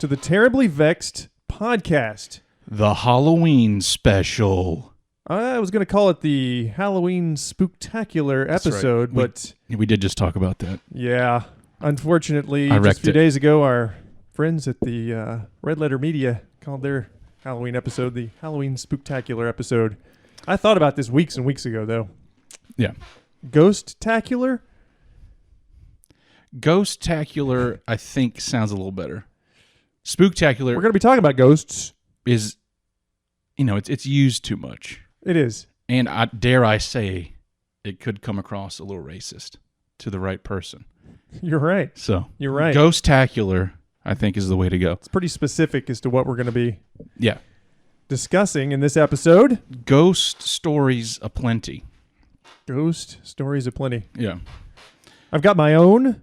to the Terribly Vexed podcast. The Halloween special. I was going to call it the Halloween Spooktacular episode, right. We did just talk about that. Yeah. Unfortunately, just a few days ago, our friends at the Red Letter Media called their Halloween episode the Halloween Spooktacular episode. I thought about this weeks and weeks ago, though. Yeah. Ghostacular? Ghostacular, I think, sounds a little better. Spooktacular. We're going to be talking about ghosts. Is, it's used too much. It is. And dare I say, it could come across a little racist to the right person. You're right. So, you're right. Ghostacular, I think, is the way to go. It's pretty specific as to what we're going to be discussing in this episode. Ghost stories aplenty. Ghost stories aplenty. Yeah. I've got my own,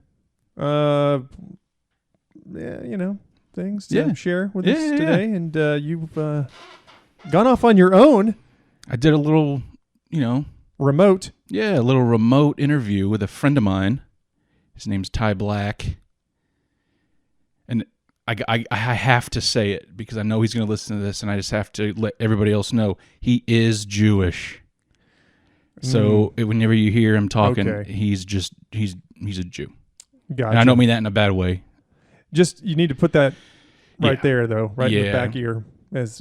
things to share with us today. And you've gone off on your own. I did a little, remote. Yeah, a little remote interview with a friend of mine. His name's Ty Black. And I have to say it because I know he's going to listen to this, and I just have to let everybody else know he is Jewish. So whenever you hear him talking, he's a Jew. Gotcha. And I don't mean that in a bad way. Just you need to put that right there, though, right in the back of your as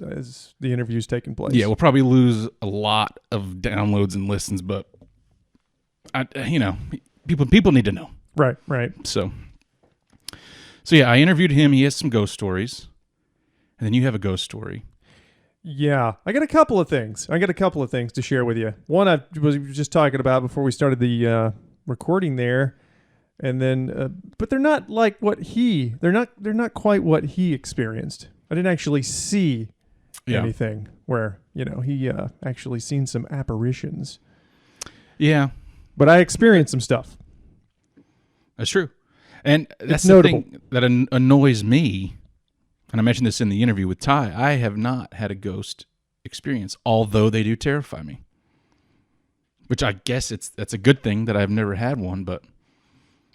the interview's taking place. Yeah, we'll probably lose a lot of downloads and listens, but people need to know. Right. So yeah, I interviewed him. He has some ghost stories, and then you have a ghost story. Yeah, I got a couple of things. To share with you. One I was just talking about before we started the recording there, and then, but they're not like they're not quite what he experienced. I didn't actually see anything where he actually seen some apparitions. Yeah, but I experienced some stuff. That's true, and that's the notable thing that annoys me. And I mentioned this in the interview with Ty. I have not had a ghost experience, although they do terrify me. Which I guess that's a good thing that I've never had one, but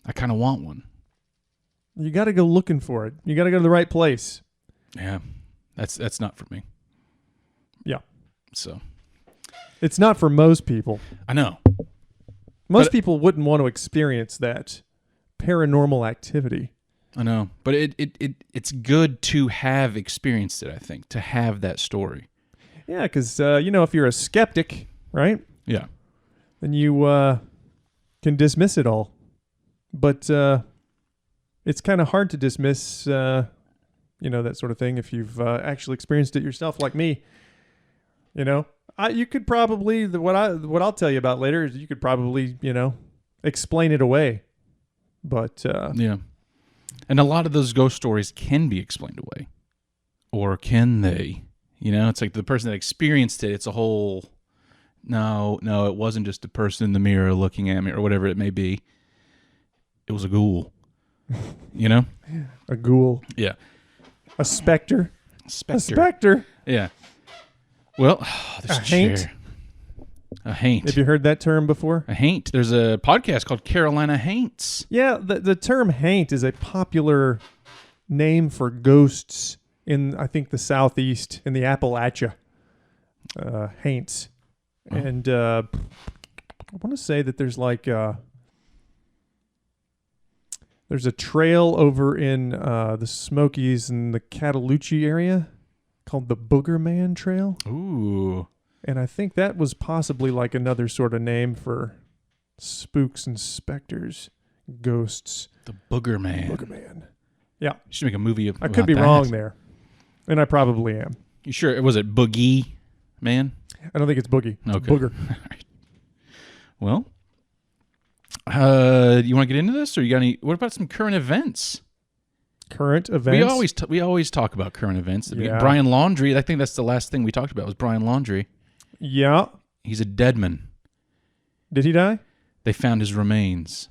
I kind of want one. You got to go looking for it. You got to go to the right place. Yeah, that's not for me. Yeah. So. It's not for most people. I know. Most people wouldn't want to experience that paranormal activity. I know, but it's good to have experienced it, I think, to have that story. Yeah, because, if you're a skeptic, right? Yeah. Then you can dismiss it all. But it's kind of hard to dismiss, that sort of thing if you've actually experienced it yourself, like me. You could probably, what I'll tell you about later is you could probably, explain it away. But yeah. And a lot of those ghost stories can be explained away. Or can they? It's like the person that experienced it, it's a whole, no, it wasn't just a person in the mirror looking at me or whatever it may be. It was a ghoul. A ghoul. Yeah. A specter. A specter. A specter. Yeah. Well, this haint. Chair. A haint. Have you heard that term before? A haint. There's a podcast called Carolina Haints. Yeah, the term haint is a popular name for ghosts in, I think, the Southeast, in the Appalachia. Haints. Oh. And I want to say that there's there's a trail over in the Smokies in the Cataloochee area called the Booger Man Trail. Ooh. And I think that was possibly like another sort of name for spooks and specters, ghosts. The Booger Man. Booger Man. Yeah. You should make a movie about that. I could be wrong there. And I probably am. You sure? Was it Boogie Man? I don't think it's Boogie. It's okay. Booger. All right. Well, you want to get into this, or you got any? What about some current events? Current events? We always talk about current events. Yeah. Brian Laundrie. I think that's the last thing we talked about was Brian Laundrie. Yeah. He's a dead man. Did he die? They found his remains.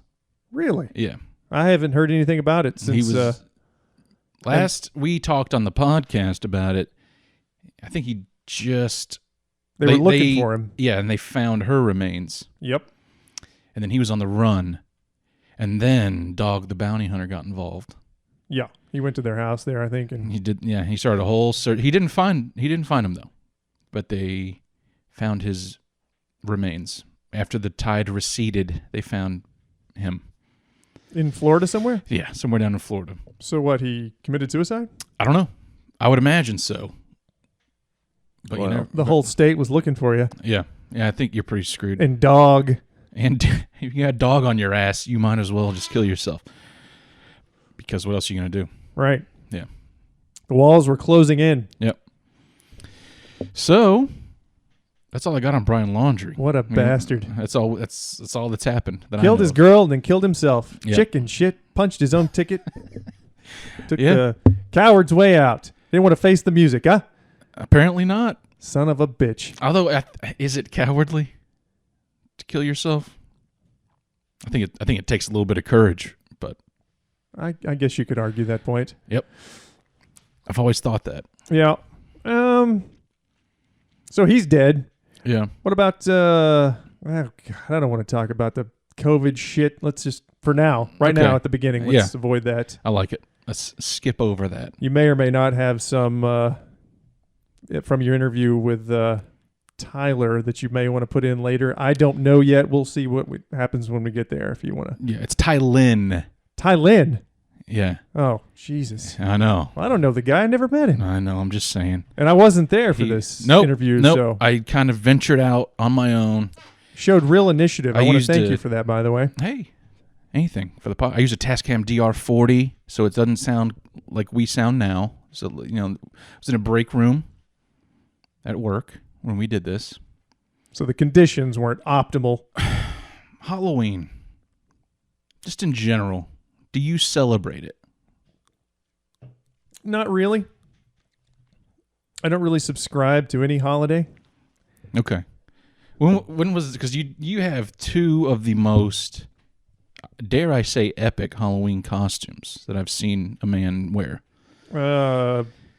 Really? Yeah. I haven't heard anything about it since. He was, last we talked on the podcast about it, I think he just... They were looking for him. Yeah, and they found her remains. Yep. And then he was on the run. And then Dog the Bounty Hunter got involved. Yeah. He went to their house there, I think, and He did. Yeah, he started a whole search. He didn't find him though, but they found his remains after the tide receded. They found him. in Florida somewhere. Yeah, somewhere down in Florida. So what? He committed suicide? I don't know. I would imagine so. But Well, the whole state was looking for you. Yeah, I think you're pretty screwed. And dog. And if you got a dog on your ass, you might as well just kill yourself. Because what else are you gonna do? Right. Yeah. The walls were closing in. Yep. So that's all I got on Brian Laundrie. What a bastard. That's all. That's all that's happened. That Killed I know his of. girl and then killed himself. Yeah. Chicken shit. Punched his own ticket. Took Yeah. the coward's way out. Didn't want to face the music, huh? Apparently not. Son of a bitch. Although, is it cowardly to kill yourself? I think it takes a little bit of courage, but I guess you could argue that point. yep. I've always thought that. Yeah. So he's dead. Yeah. What about oh God, I don't want to talk about the COVID shit. Let's just for now, right Okay. now at the beginning, let's avoid that. I like it. Let's skip over that. You may or may not have some from your interview with Tyler that you may want to put in later. I don't know yet. We'll see what happens when we get there. If you want to. Yeah, it's Tylin. Tylin. Yeah, Oh, Jesus. I know. Well, I don't know the guy. I never met him. I know. I'm just saying. And I wasn't there for this interview. Nope. So I kind of ventured out on my own. showed real initiative. I want to used thank to- you for that, by the way. Hey, anything for the pod. I use a Tascam DR40, so it doesn't sound like we sound now. So, I was in a break room at work when we did this. So the conditions weren't optimal. Halloween, just in general, do you celebrate it? Not really. I don't really subscribe to any holiday. Okay. When was it? Because you have two of the most, dare I say, epic Halloween costumes that I've seen a man wear.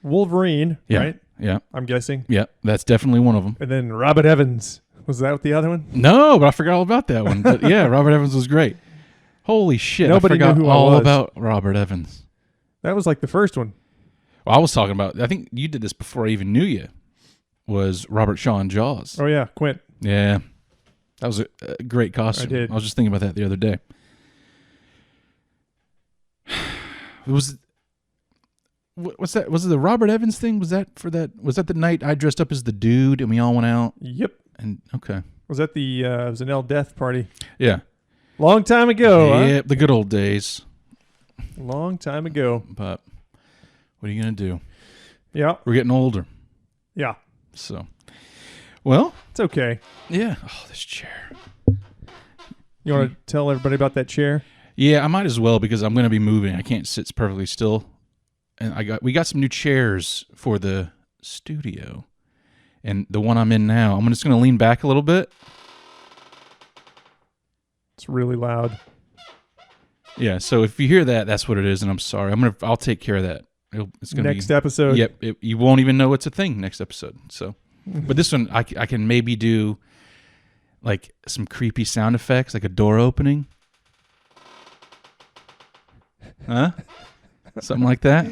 Wolverine, Yeah. right? Yeah. I'm guessing. Yeah. That's definitely one of them. And then Robert Evans. Was that the other one? No, but I forgot all about that one. But yeah, Robert Evans was great. Holy shit. Nobody I forgot knew who I all was. about Robert Evans. That was like the first one. Well, I was talking about, I think you did this before I even knew you, was Robert Shaw in Jaws. Oh, yeah. Quint. Yeah. That was a great costume. I did. I was just thinking about that the other day. What's that? Was it the Robert Evans thing? Was that the night I dressed up as the dude and we all went out? Yep. And okay. Was that it was an L Death party. Yeah. Long time ago, huh? Yeah, the good old days. Long time ago. But what are you going to do? Yeah. We're getting older. Yeah. So, well, It's okay. yeah. Oh, this chair. You want to tell everybody about that chair? Yeah, I might as well because I'm going to be moving. I can't sit perfectly still. And we got some new chairs for the studio. And the one I'm in now, I'm just going to lean back a little bit. It's really loud. Yeah, so if you hear that, that's what it is, and I'm sorry. I'll take care of that. It's gonna Next episode. Yep, you won't even know it's a thing next episode. So, but this one I can maybe do like some creepy sound effects, like a door opening, huh? Something like that.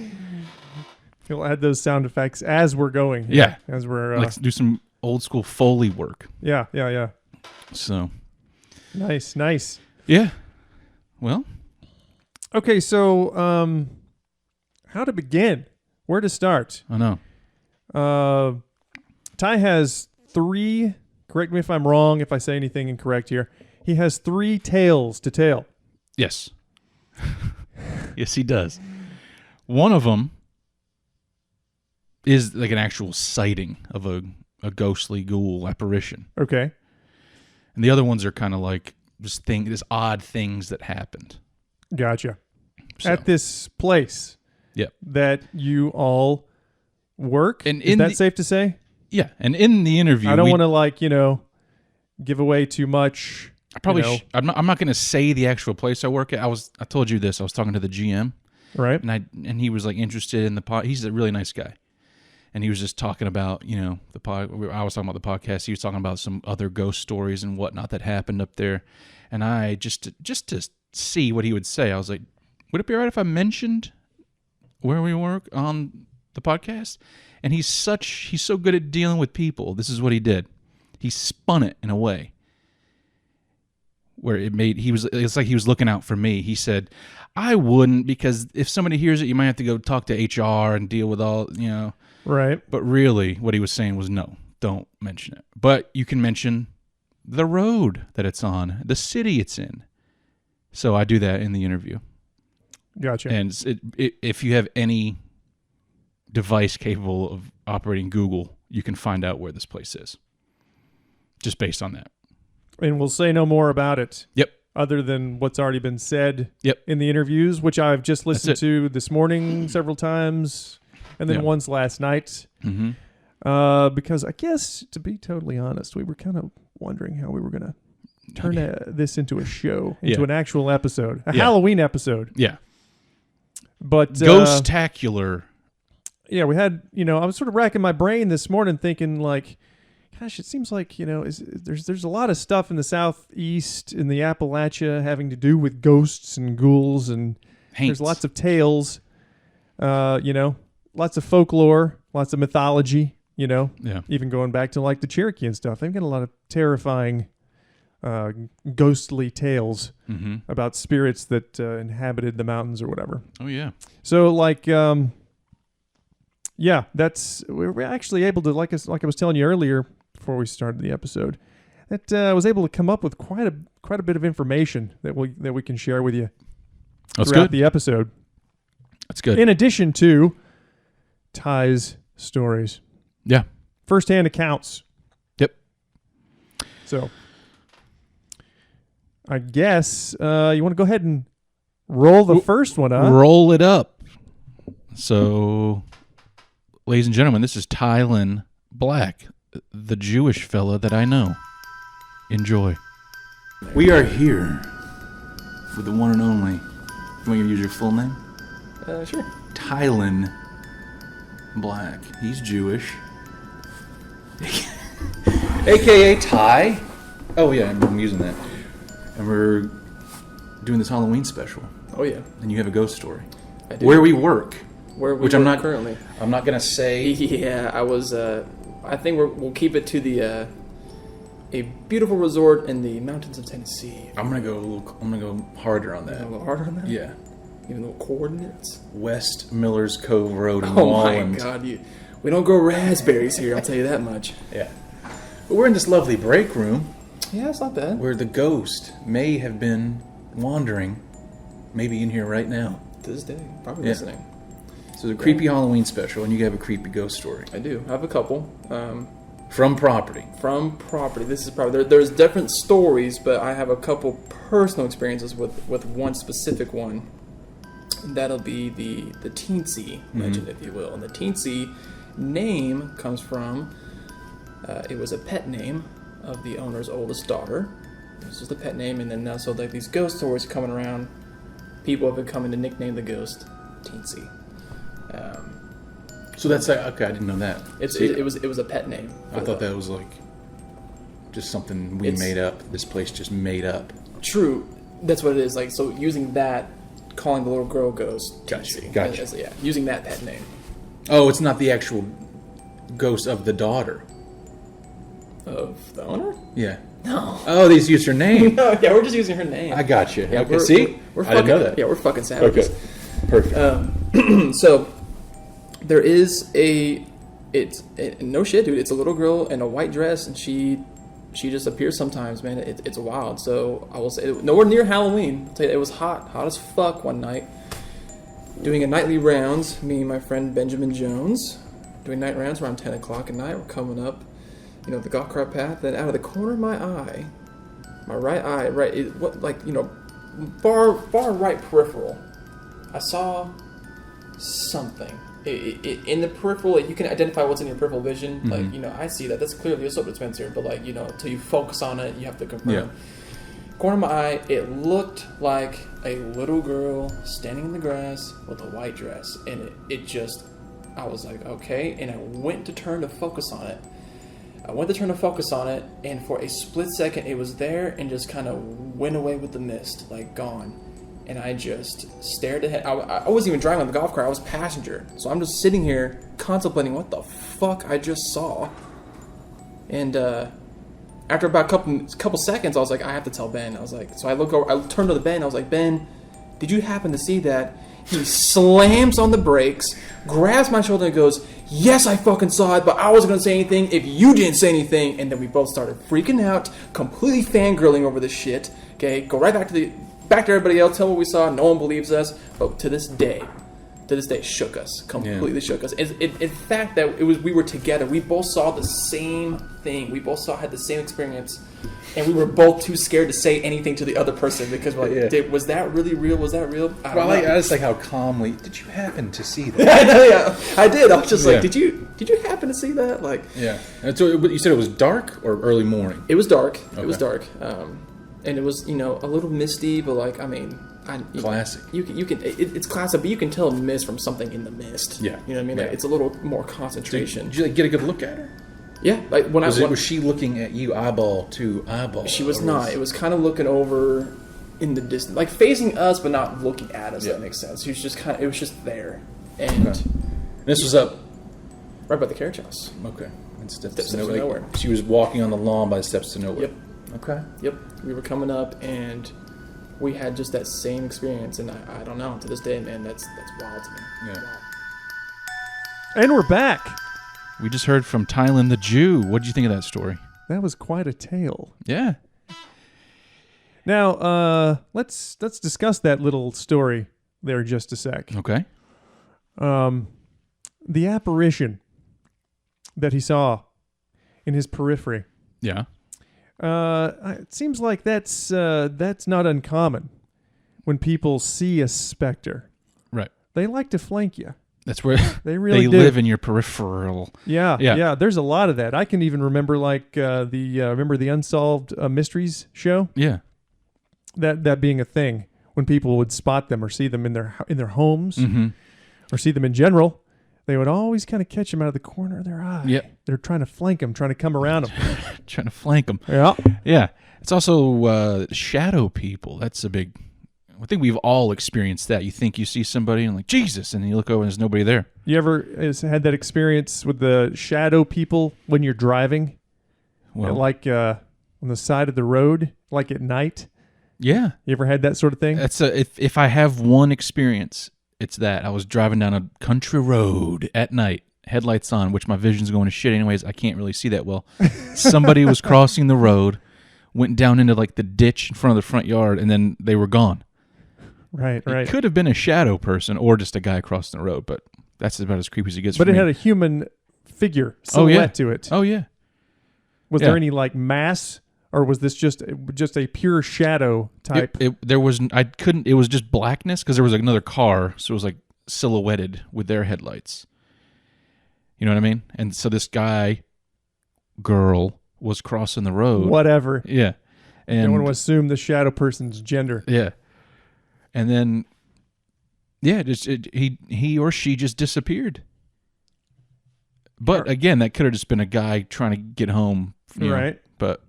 You'll add those sound effects as we're going. Yeah, As we're like do some old school Foley work. yeah. So, Nice. yeah. Well, Okay, so how to begin? Where to start? I know. Ty has 3, correct me if I'm wrong, if I say anything incorrect here. He has 3 tales to tell. Yes. Yes, he does. One of them is like an actual sighting of a ghostly ghoul apparition. Okay. And the other ones are kind of like just odd things that happened. Gotcha. So, At this place Yep. that you all work. And Is in that the- safe to say? yeah, and in the interview, I don't want to give away too much. I probably. you know. I'm not going to say the actual place I work at. I told you this. I was talking to the GM, Right? and he was like interested in the pod. He's a really nice guy, and he was just talking about the pod. I was talking about the podcast. He was talking about some other ghost stories and whatnot that happened up there, and I just to see what he would say. I was like, would it be all right if I mentioned where we work on the podcast, and he's so good at dealing with people. This is what he did. He spun it in a way where it's like he was looking out for me. He said, I wouldn't, because if somebody hears it, you might have to go talk to HR and deal with all, Right. But really what he was saying was, no, don't mention it. But you can mention the road that it's on, the city it's in. So I do that in the interview. Gotcha. And if you have any device capable of operating Google, you can find out where this place is, just based on that. And we'll say no more about it. Yep. Other than what's already been said Yep. in the interviews, which I've just listened to this morning several times, and then once last night. Mm-hmm. Because I guess, to be totally honest, we were kind of wondering how we were going to turn this into a show, into an actual episode, a Halloween episode. Yeah. But Ghostacular. Yeah, we had, I was sort of racking my brain this morning thinking, like, gosh, it seems like, there's a lot of stuff in the Southeast, in the Appalachia, having to do with ghosts and ghouls, and there's lots of tales, lots of folklore, lots of mythology, even going back to, like, the Cherokee and stuff. They've got a lot of terrifying ghostly tales about spirits that inhabited the mountains or whatever. Oh, yeah. So, like, we're actually able to, like I was telling you earlier before we started the episode, that I was able to come up with quite a bit of information that we can share with you throughout the episode. That's good. In addition to Ty's stories. Yeah. First-hand accounts. Yep. So, I guess you want to go ahead and roll the first one up. Roll it up. So, ladies and gentlemen, this is Tylen Black, the Jewish fella that I know. Enjoy. We are here for the one and only. You want me to use your full name? Sure. Tylen Black. He's Jewish. AKA Ty. Oh, yeah, I'm using that. And we're doing this Halloween special. Oh, yeah. And you have a ghost story. I do. Where we work. Where we which work I'm not currently. I'm not going to say. Yeah, I was... I think we'll keep it to the... a beautiful resort in the mountains of Tennessee. I'm gonna go harder on that. A little harder on that? Yeah. Even little coordinates? West Millers Cove Road in Oh Walland. my God, we don't grow raspberries here, I'll tell you that much. Yeah. But we're in this lovely break room Yeah, it's not bad. where the ghost may have been wandering, maybe in here right now. To this day, probably Yeah. listening. So it's a creepy Halloween special, and you have a creepy ghost story. I do. I have a couple. From property. From property. This is probably... There's different stories, but I have a couple personal experiences with one specific one. And that'll be the Teensy legend, if you will. And the Teensy name comes from... it was a pet name of the owner's oldest daughter. It was just a pet name, and then now, so like these ghost stories coming around, people have been coming to nickname the ghost Teensy. So that's okay. I didn't know that. It was a pet name. I thought that was like just something we made up. This place just made up. True, that's what it is. Like, so using that, calling the little girl ghost. Gotcha. Yeah, using that pet name. Oh, it's not the actual ghost of the daughter. Of the owner? Yeah. No. Oh, they just used her name. No, yeah, we're just using her name. I got you. Yeah, okay, see? We're I fucking, didn't know that. Yeah, we're fucking savages. Okay. Perfect. So there is no shit, dude. It's a little girl in a white dress, and she just appears sometimes, man. It's wild. So I will say, nowhere near Halloween. I'll tell you, it was hot as fuck one night. Doing a nightly rounds, me and my friend Benjamin Jones, doing night rounds around 10 o'clock at night. We're coming up, the golf cart path. Then out of the corner of my eye, my right eye, far right peripheral, I saw something. In the peripheral, you can identify what's in your peripheral vision. Mm-hmm. Like, I see that. That's clearly a soap dispenser. But, until you focus on it, you have to confirm. Yeah. Corner of my eye, it looked like a little girl standing in the grass with a white dress. And I was like, okay. And I went to turn to focus on it. And for a split second, it was there and just kind of went away with the mist, like gone. and I just stared ahead. I wasn't even driving the golf cart. I was passenger. So I'm just sitting here contemplating what the fuck I just saw. And after about a couple seconds, I was like, I have to tell Ben. I was like, so I look over, I turned to the Ben. I was like, Ben, did you happen to see that? He slams on the brakes, grabs my shoulder and goes, yes, I fucking saw it, but I wasn't going to say anything if you didn't say anything. And then we both started freaking out, completely fangirling over this shit. Okay, go right back to everybody else, tell what we saw. No one believes us. But to this day, shook us. Completely shook us. In fact, that we were together. We both saw the same thing. We both had the same experience. And we were both too scared to say anything to the other person because we're like, was that really real? Was that real? I just like how calmly, did you happen to see that? I know, yeah. I did. I was just like, did you happen to see that? Like, yeah. And so you said it was dark or early morning? It was dark. Okay. It was dark. And it was, a little misty, but like, I mean, classic. It's classic, but you can tell mist from something in the mist. Yeah. You know what I mean? Yeah. Like, it's a little more concentration. Did you get a good look at her? Yeah, like was she looking at you eyeball to eyeball? She was not. It was kind of looking over in the distance, like facing us, but not looking at us. That makes sense. She was just it was just there, and this was up right by the carriage house. Okay, steps to nowhere. She was walking on the lawn by the steps to nowhere. Yep. Okay. Yep. We were coming up, and we had just that same experience, and I don't know, to this day, man, that's wild to me. Yeah. Wow. And we're back. We just heard from Tylen the Jew. What did you think of that story? That was quite a tale. Yeah. Now, let's discuss that little story there just a sec. Okay. The apparition that he saw in his periphery. Yeah. It seems like that's not uncommon when people see a specter. Right. They like to flank you. That's where they really live in your peripheral. Yeah. There's a lot of that. I can even remember remember the Unsolved Mysteries show. Yeah, that being a thing when people would spot them or see them in their homes or see them in general. They would always kind of catch them out of the corner of their eye. Yeah, they're trying to flank them, trying to come around them, trying to flank them. Yeah, yeah. It's also shadow people. That's a big. I think we've all experienced that. You think you see somebody and like, Jesus, and you look over and there's nobody there. You ever had that experience with the shadow people when you're driving? Well, like on the side of the road, like at night? Yeah. You ever had that sort of thing? That's if I have one experience, it's that. I was driving down a country road at night, headlights on, which my vision's going to shit anyways. I can't really see that well. Somebody was crossing the road, went down into like the ditch in front of the front yard, and then they were gone. Right. It could have been a shadow person or just a guy crossing the road, but that's about as creepy as it gets. But for it me. had a human figure silhouette to it. Oh yeah. Was there any like mass, or was this just a pure shadow type? There was. I couldn't. It was just blackness because there was another car, so it was like silhouetted with their headlights. You know what I mean? And so this girl was crossing the road. Whatever. Yeah. And no one will assume the shadow person's gender. Yeah. And then, he or she just disappeared. But again, that could have just been a guy trying to get home, right? But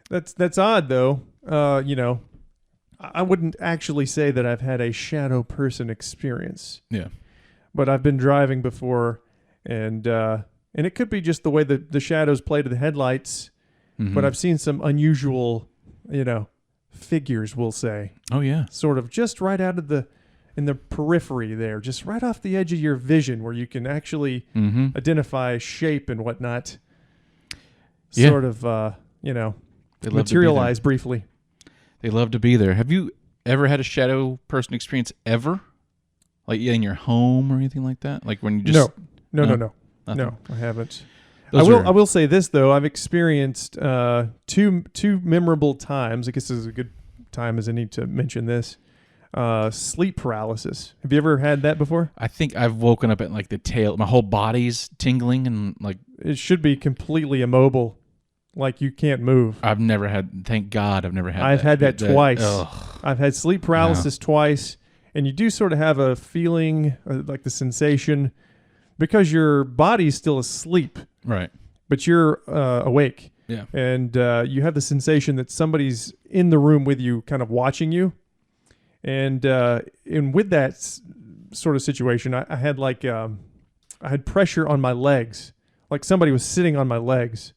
that's odd, though. I wouldn't actually say that I've had a shadow person experience. Yeah, but I've been driving before, and it could be just the way the shadows play to the headlights. Mm-hmm. But I've seen some unusual, figures, we'll say. Oh yeah. Sort of just right out of in the periphery there, just right off the edge of your vision where you can actually identify shape and whatnot. Yeah. Sort of, materialize briefly. They love to be there. Have you ever had a shadow person experience ever? Like in your home or anything like that? Like when you just... No, I haven't. I will say this though. I've experienced two memorable times. I guess this is a good time as any to mention this. Sleep paralysis. Have you ever had that before? I think I've woken up at like the tail. My whole body's tingling and like it should be completely immobile, like you can't move. I've never had. Thank God, I've never had. I've had that twice. Ugh. I've had sleep paralysis twice, and you do sort of have a feeling like the sensation because your body's still asleep. Right. But you're awake. Yeah. And you have the sensation that somebody's in the room with you kind of watching you. And with that sort of situation, I had like I had pressure on my legs, like somebody was sitting on my legs.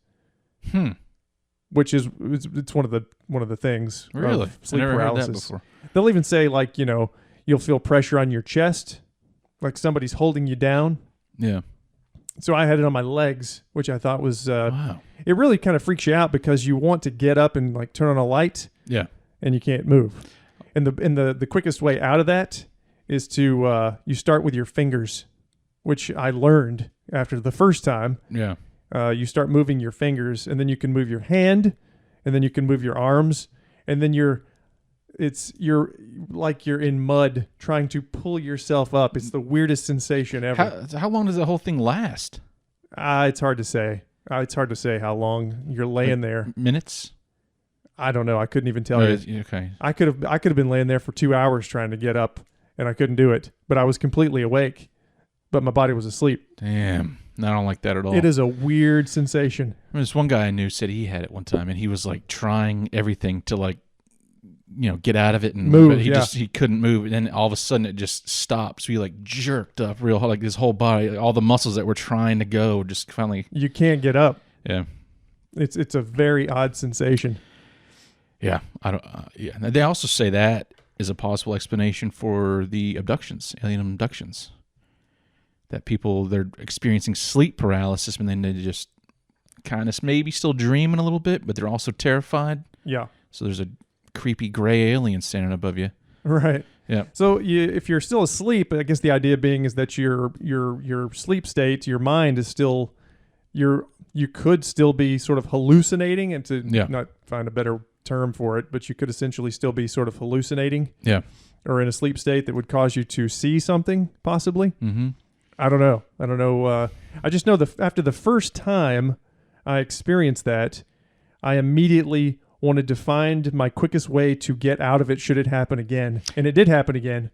Which is it's one of the things. Really? Of sleep I never paralysis. heard that before. They'll even say like, you'll feel pressure on your chest, like somebody's holding you down. Yeah. So I had it on my legs, which I thought was Wow. it really kind of freaks you out because you want to get up and like turn on a light Yeah. and you can't move. And the quickest way out of that is to you start with your fingers, which I learned after the first time. Yeah. You start moving your fingers, and then you can move your hand, and then you can move your arms, and then you're like you're in mud trying to pull yourself up. It's the weirdest sensation ever. How long does the whole thing last? It's hard to say. It's hard to say how long you're laying there. Minutes? I don't know. I couldn't even tell you. Okay. I could have been laying there for 2 hours trying to get up, and I couldn't do it. But I was completely awake, but my body was asleep. Damn. I don't like that at all. It is a weird sensation. This one guy I knew said he had it one time, and he was like trying everything to like, get out of it and move. But he couldn't move, and then all of a sudden it just stopped. So he like jerked up real hard, like his whole body, all the muscles that were trying to go, just finally. You can't get up. Yeah. It's a very odd sensation. Yeah, I don't. Yeah, they also say that is a possible explanation for the abductions, alien abductions. That people, they're experiencing sleep paralysis, and then they just kind of maybe still dreaming a little bit, but they're also terrified. Yeah. So there's a creepy gray alien standing above you. Right. Yeah. So if you're still asleep, I guess the idea being is that your sleep state, your mind is still, you could still be sort of hallucinating, and to not find a better term for it, but you could essentially still be sort of hallucinating. Yeah. Or in a sleep state that would cause you to see something, possibly. Mm-hmm. I don't know. I just know after the first time I experienced that, I immediately wanted to find my quickest way to get out of it should it happen again. And it did happen again.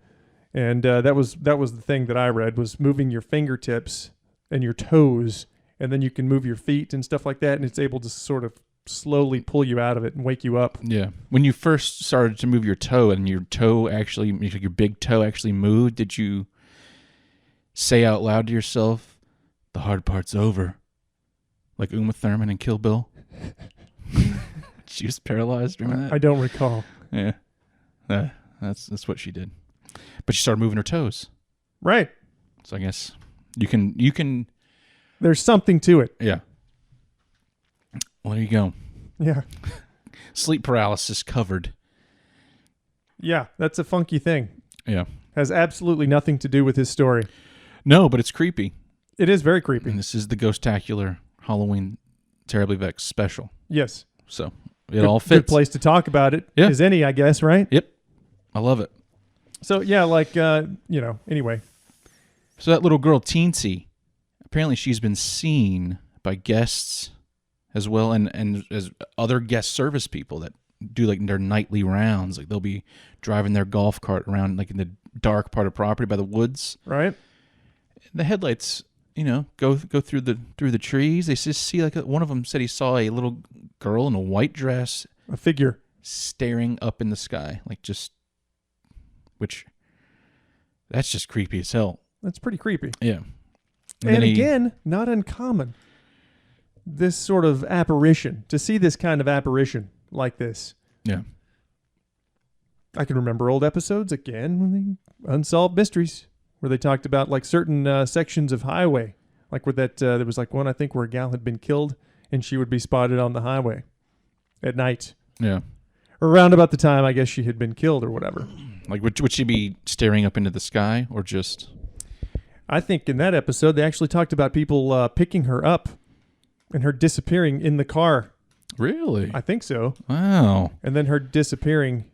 And that was the thing that I read, was moving your fingertips and your toes, and then you can move your feet and stuff like that, and it's able to sort of slowly pull you out of it and wake you up. Yeah. When you first started to move your toe, and your big toe actually moved, did you say out loud to yourself, "The hard part's over," like Uma Thurman in Kill Bill? She was paralyzed. Remember that? I don't recall. Yeah, that's what she did. But she started moving her toes. Right. So I guess you can. There's something to it. Yeah. Well, there you go. Yeah. Sleep paralysis covered. Yeah, that's a funky thing. Yeah. Has absolutely nothing to do with his story. No, but it's creepy. It is very creepy. And this is the Ghostacular Halloween Terribly Vexed special. Yes. So it all fits. Good place to talk about it Yeah. as any, I guess, right? Yep. I love it. So, yeah, anyway. So that little girl, Teensy, apparently she's been seen by guests as well, and as other guest service people that do like their nightly rounds. Like they'll be driving their golf cart around like in the dark part of property by the woods. Right. The headlights, go through the trees. They just see like one of them said he saw a little girl in a white dress, A figure. staring up in the sky, that's just creepy as hell. That's pretty creepy. Yeah. And again, not uncommon. This sort of apparition, to see this kind of apparition like this. Yeah. I can remember old episodes again, Unsolved Mysteries, where they talked about like certain sections of highway, like where there was like one, I think, where a gal had been killed and she would be spotted on the highway at night. Yeah. Around about the time, I guess, she had been killed or whatever. Like, would she be staring up into the sky or just... I think in that episode, they actually talked about people picking her up and her disappearing in the car. Really? I think so. Wow. And then her disappearing,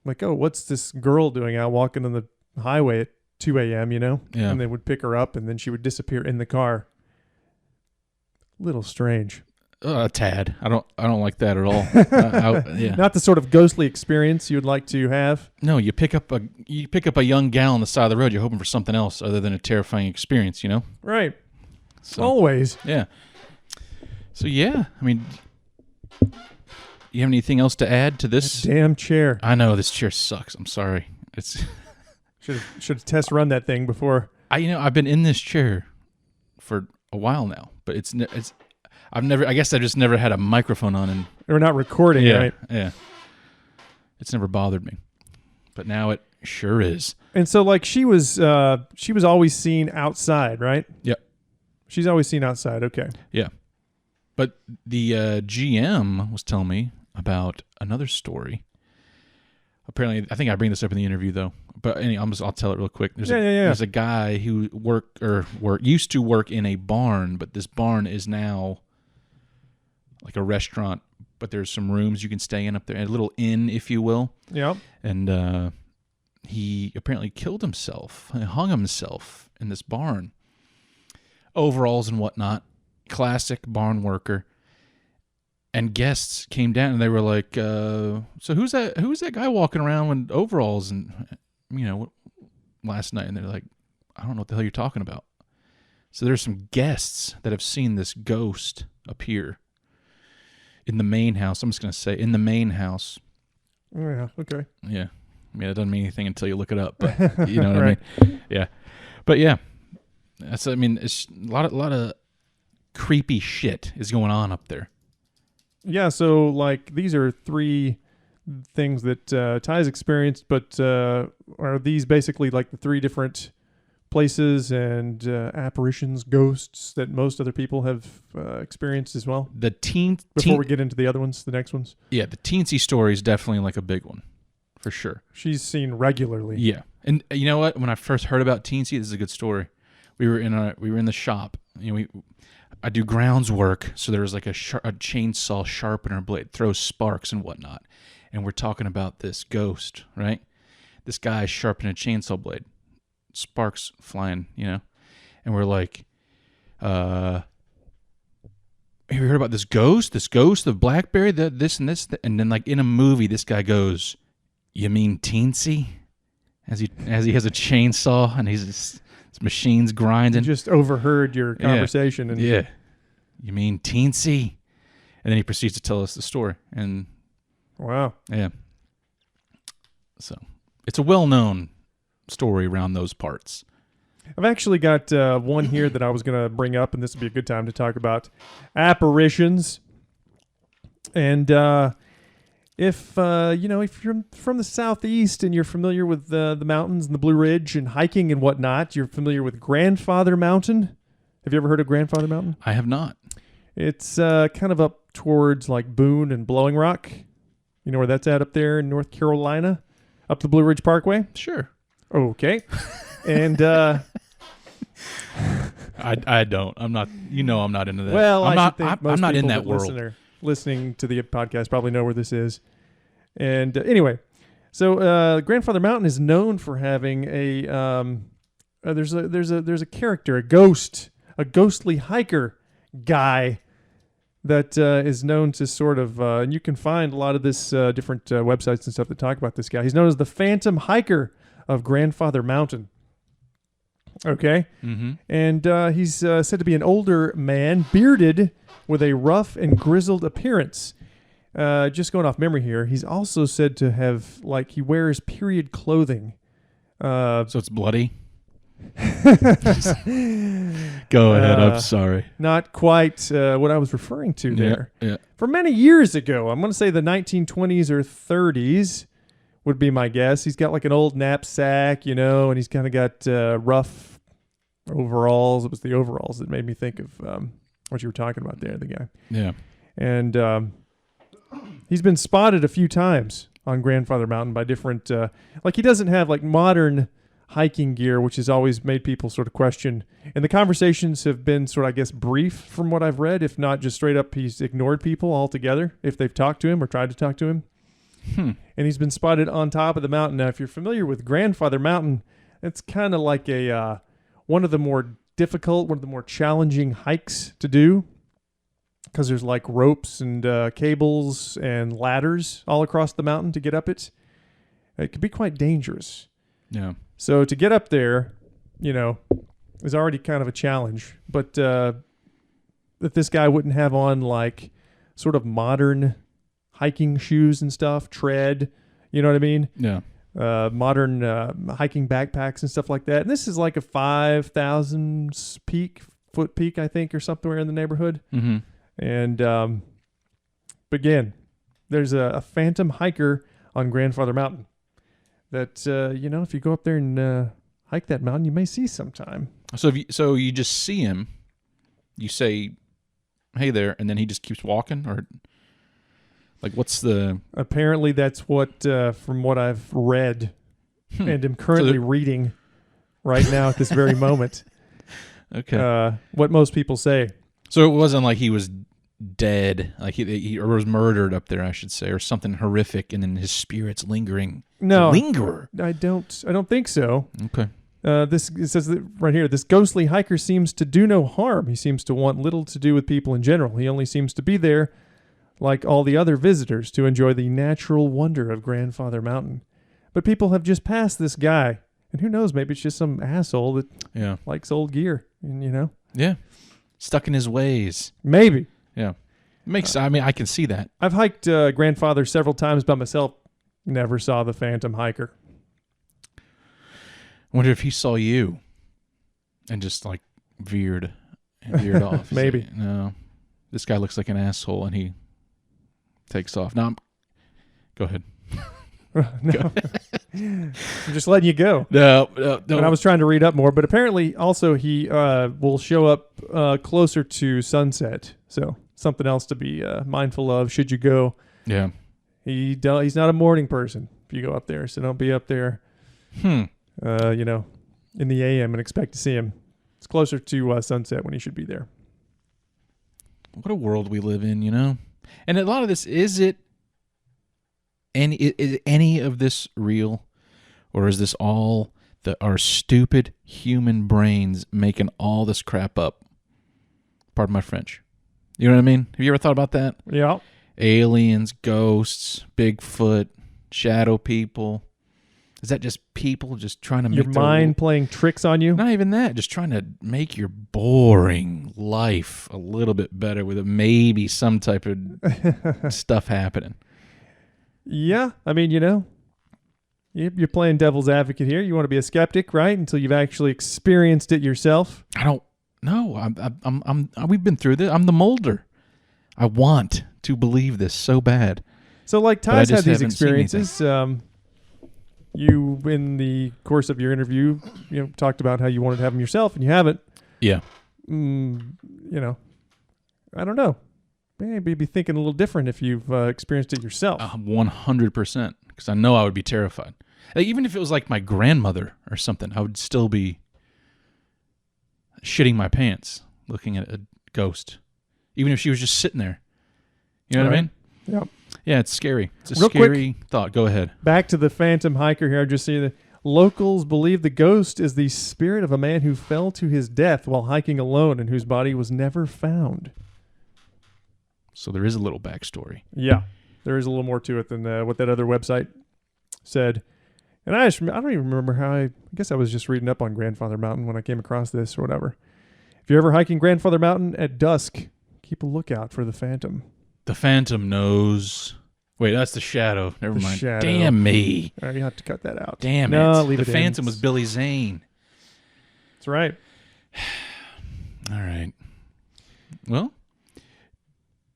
like, oh, what's this girl doing out walking on the highway at 2 a.m., Yeah. And they would pick her up and then she would disappear in the car. Little strange. A tad. I don't like that at all. Yeah. Not the sort of ghostly experience you'd like to have. No, you pick up a young gal on the side of the road. You're hoping for something else other than a terrifying experience. Right. So, Always. Yeah. So yeah, I mean, you have anything else to add to this? Damn chair. I know this chair sucks. I'm sorry. It's Should have test run that thing before. I've been in this chair for a while now, but I guess I just never had a microphone on, and We're not recording, right? Yeah. It's never bothered me, but now it sure is. And so, like, she was always seen outside, right? Yep. She's always seen outside. Okay. Yeah. But the GM was telling me about another story. Apparently, I think I bring this up in the interview though. But anyway, I'll tell it real quick. There's a guy who used to work in a barn, but this barn is now like a restaurant. But there's some rooms you can stay in up there, a little inn, if you will. Yep. And he apparently killed himself, hung himself in this barn. Overalls and whatnot, classic barn worker. And guests came down and they were like, "So who's that guy walking around with overalls and last night?" And they're like, "I don't know what the hell you're talking about." So there's some guests that have seen this ghost appear in the main house. I'm just gonna say in the main house. Oh, yeah. Okay. Yeah. I mean, it doesn't mean anything until you look it up, but you know what Right. I mean? Yeah. But yeah, it's a lot of creepy shit is going on up there. Yeah. So, like, these are 3 things that Ty's experienced, but are these basically like the 3 different places and apparitions, ghosts that most other people have experienced as well? Before we get into the other ones, the next ones. Yeah, the teensy story is definitely like a big one, for sure. She's seen regularly. Yeah, and you know what? When I first heard about teensy, this is a good story. We were in the shop. I do grounds work, so there's like a chainsaw sharpener blade, throws sparks and whatnot, and we're talking about this ghost, right? This guy sharpening a chainsaw blade, sparks flying, and we're like, have you heard about this ghost of Blackberry, this and this, and then like in a movie, this guy goes, "You mean teensy?" As he has a chainsaw and his machine's grinding. Just overheard your conversation. And yeah. You mean teensy? And then he proceeds to tell us the story. And wow. Yeah. So it's a well-known story around those parts. I've actually got one here that I was going to bring up, and this would be a good time to talk about apparitions. And if you're from the southeast and you're familiar with the mountains and the Blue Ridge and hiking and whatnot, you're familiar with Grandfather Mountain. Have you ever heard of Grandfather Mountain? I have not. It's kind of up towards like Boone and Blowing Rock. You know where that's at up there in North Carolina? Up the Blue Ridge Parkway? Sure. Okay. And I don't. I'm not. I'm not into that. well, I'm not. think I'm not in that world. Listening to the podcast probably know where this is. And anyway, so Grandfather Mountain is known for having there's a character, a ghostly hiker guy that is known to sort of, and you can find a lot of this different websites and stuff that talk about this guy. He's known as the Phantom Hiker of Grandfather Mountain. Okay. Mm-hmm. And he's said to be an older man, bearded, with a rough and grizzled appearance. Just going off memory here, he's also said to have, he wears period clothing. So it's bloody? Go ahead. I'm sorry. Not quite what I was referring to there. Yeah. For many years ago, I'm going to say the 1920s or 30s would be my guess. He's got like an old knapsack, and he's kind of got rough overalls. It was the overalls that made me think of what you were talking about there, the guy. Yeah. And he's been spotted a few times on Grandfather Mountain by different, he doesn't have like modern hiking gear, which has always made people sort of question. And the conversations have been sort of, I guess, brief from what I've read, if not just straight up he's ignored people altogether if they've talked to him or tried to talk to him. And he's been spotted on top of the mountain. Now, if you're familiar with Grandfather Mountain, it's kind of like one of the more difficult, one of the more challenging hikes to do, because there's like ropes and cables and ladders all across the mountain to get up it. It can be quite dangerous. Yeah. So to get up there, is already kind of a challenge. But that this guy wouldn't have on like sort of modern hiking shoes and stuff, tread. You know what I mean? Yeah. Modern hiking backpacks and stuff like that. And this is like a 5,000 foot peak, I think, or somewhere in the neighborhood. Mm-hmm. And again, there's a phantom hiker on Grandfather Mountain that if you go up there and hike that mountain, you may see sometime. So you just see him, you say, "Hey there," and then he just keeps walking, or like what's the? Apparently, that's what from what I've read and am currently reading right now at this very moment. Okay. What most people say. So it wasn't like he was dead, like he or was murdered up there, I should say, or something horrific, and then his spirit's lingering. No, lingerer. I don't think so. Okay. It says that right here, this ghostly hiker seems to do no harm. He seems to want little to do with people in general. He only seems to be there, like all the other visitors, to enjoy the natural wonder of Grandfather Mountain. But people have just passed this guy, and who knows, maybe it's just some asshole that likes old gear, and Yeah. Stuck in his ways. Maybe. Yeah. I can see that. I've hiked Grandfather several times by myself. Never saw the phantom hiker. I wonder if he saw you and just like veered off. Maybe. Like, no, this guy looks like an asshole, and he takes off. No, go ahead. No. I'm just letting you go. No. And I was trying to read up more, but apparently also he will show up closer to sunset. So something else to be mindful of should you go. Yeah. He's not a morning person if you go up there, so don't be up there, in the AM and expect to see him. It's closer to sunset when he should be there. What a world we live in, And a lot of this, is any of this real, or is this all our stupid human brains making all this crap up? Pardon my French. You know what I mean? Have you ever thought about that? Yeah. Aliens, ghosts, Bigfoot, shadow people. Is that just people just trying to make your mind playing tricks on you? Not even that. Just trying to make your boring life a little bit better with maybe some type of stuff happening. Yeah. I mean, you're playing devil's advocate here. You want to be a skeptic, right? Until you've actually experienced it yourself. I don't know. We've been through this. I'm the molder. I want to believe this so bad. So like Ty's had these experiences. You, in the course of your interview, talked about how you wanted to have them yourself, and you haven't. Yeah. I don't know. Maybe be thinking a little different if you've experienced it yourself. 100%. Because I know I would be terrified. Even if it was like my grandmother or something, I would still be shitting my pants looking at a ghost. Even if she was just sitting there. You know what I mean? Yep. Yeah, it's scary. It's a Real scary thought. Go ahead. Back to the phantom hiker here. I just see that locals believe the ghost is the spirit of a man who fell to his death while hiking alone and whose body was never found. So there is a little backstory. Yeah, there is a little more to it than what that other website said. And I don't even remember how I guess I was just reading up on Grandfather Mountain when I came across this or whatever. If you're ever hiking Grandfather Mountain at dusk, keep a lookout for the phantom. The phantom knows. Wait, that's the shadow. Never mind. Shadow. Damn me. All right, you have to cut that out. Damn no, it. Leave the it phantom in. was Billy Zane. That's right. All right. Well,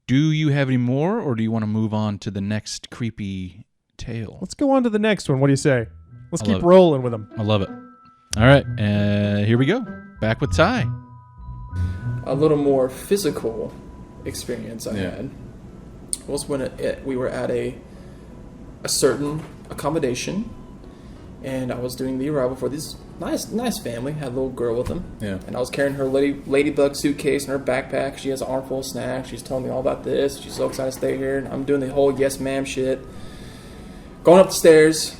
do you have any more, or do you want to move on to the next creepy tale? Let's go on to the next one. What do you say? Let's I keep love it. rolling with them. I love it. All right. Here we go. Back with Ty. A little more physical experience I Yeah. had was when we were at a certain accommodation, and I was doing the arrival for this nice family. Had a little girl with them, Yeah. and I was carrying her ladybug suitcase and her backpack. She has an armful of snacks. She's telling me all about this. She's so excited to stay here, and I'm doing the whole yes ma'am shit. Going up the stairs,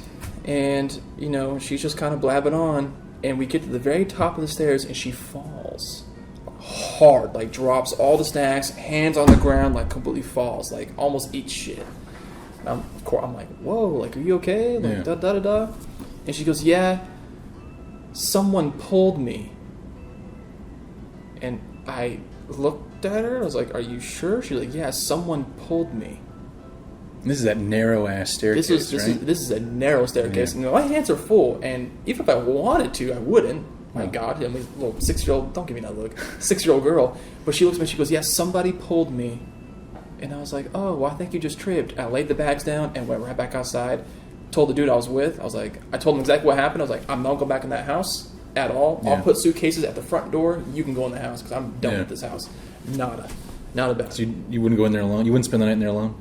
and she's just kind of blabbing on, and we get to the very top of the stairs, and she falls hard, like drops all the snacks, hands on the ground, like completely falls, like almost eats shit. And I'm like, whoa, like, are you okay? Like, Yeah. da da da da. And she goes, yeah, someone pulled me. And I looked at her, I was like, are you sure? She's like, yeah, someone pulled me. This is that narrow ass staircase. This is a narrow staircase, and my hands are full. And even if I wanted to, I wouldn't. My God, I mean, little 6-year-old. Don't give me that look. 6-year-old girl. But she looks at me. She goes, "Yeah, somebody pulled me." And I was like, "Oh, well, I think you just tripped." I laid the bags down and went right back outside. Told the dude I was with. I told him exactly what happened. I was like, "I'm not going back in that house at all. I'll put suitcases at the front door. You can go in the house because I'm done with this house." Not a bad. So you wouldn't go in there alone? You wouldn't spend the night in there alone?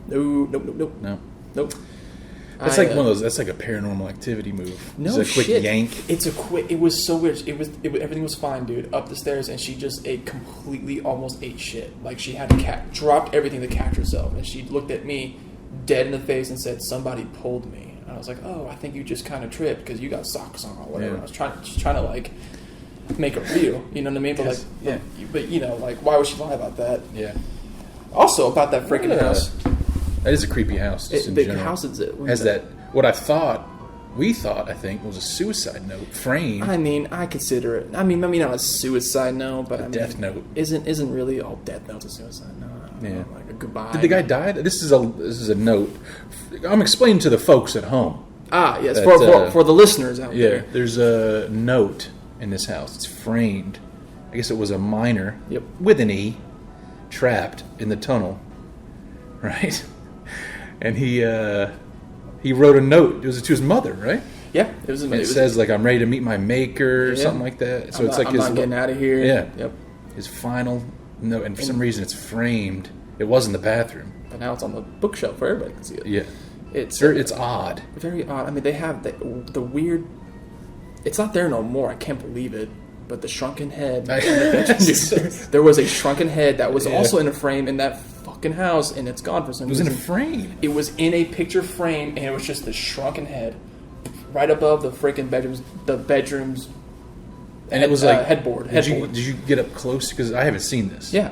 Nope. That's like one of those. That's like a paranormal activity move. No it's a quick shit. yank. It was so weird. Everything was fine, dude. Up the stairs, and she just almost ate shit. Like she had dropped everything to catch herself, and she looked at me dead in the face and said, "Somebody pulled me." And I was like, "Oh, I think you just kind of tripped because you got socks on or whatever." Yeah. I was trying to like make it real, you know what I mean? But but you know, like why would she lie about that? Yeah. Also about that freaking house. That is a creepy house. The house is has that. What we thought, I think, was a suicide note framed. I mean, I consider it. I mean, maybe not a suicide note, but death note isn't really all death notes a suicide note. Yeah, like a goodbye. Did the guy die? This is a note. I'm explaining to the folks at home. Ah, yes, for the listeners out there. Yeah, there's a note in this house. It's framed. I guess it was a miner with an E, trapped in the tunnel, right? And he wrote a note. It was to his mother, right? Yeah, it says like, "I'm ready to meet my maker," or something like that. So I'm not getting out of here. Yeah. Yep. His final note, and for some reason it's framed. It was in the bathroom, but now it's on the bookshelf where everybody can see it. Yeah. It's odd. Very odd. I mean, they have the weird. It's not there no more. I can't believe it. But the shrunken head. There was a shrunken head that was also in a frame in that fucking house, and it's gone for some reason. It was in a frame. It was in a picture frame, and it was just the shrunken head right above the freaking bedrooms. The bedrooms. And it was like headboard. Did you get up close? Because I haven't seen this. Yeah,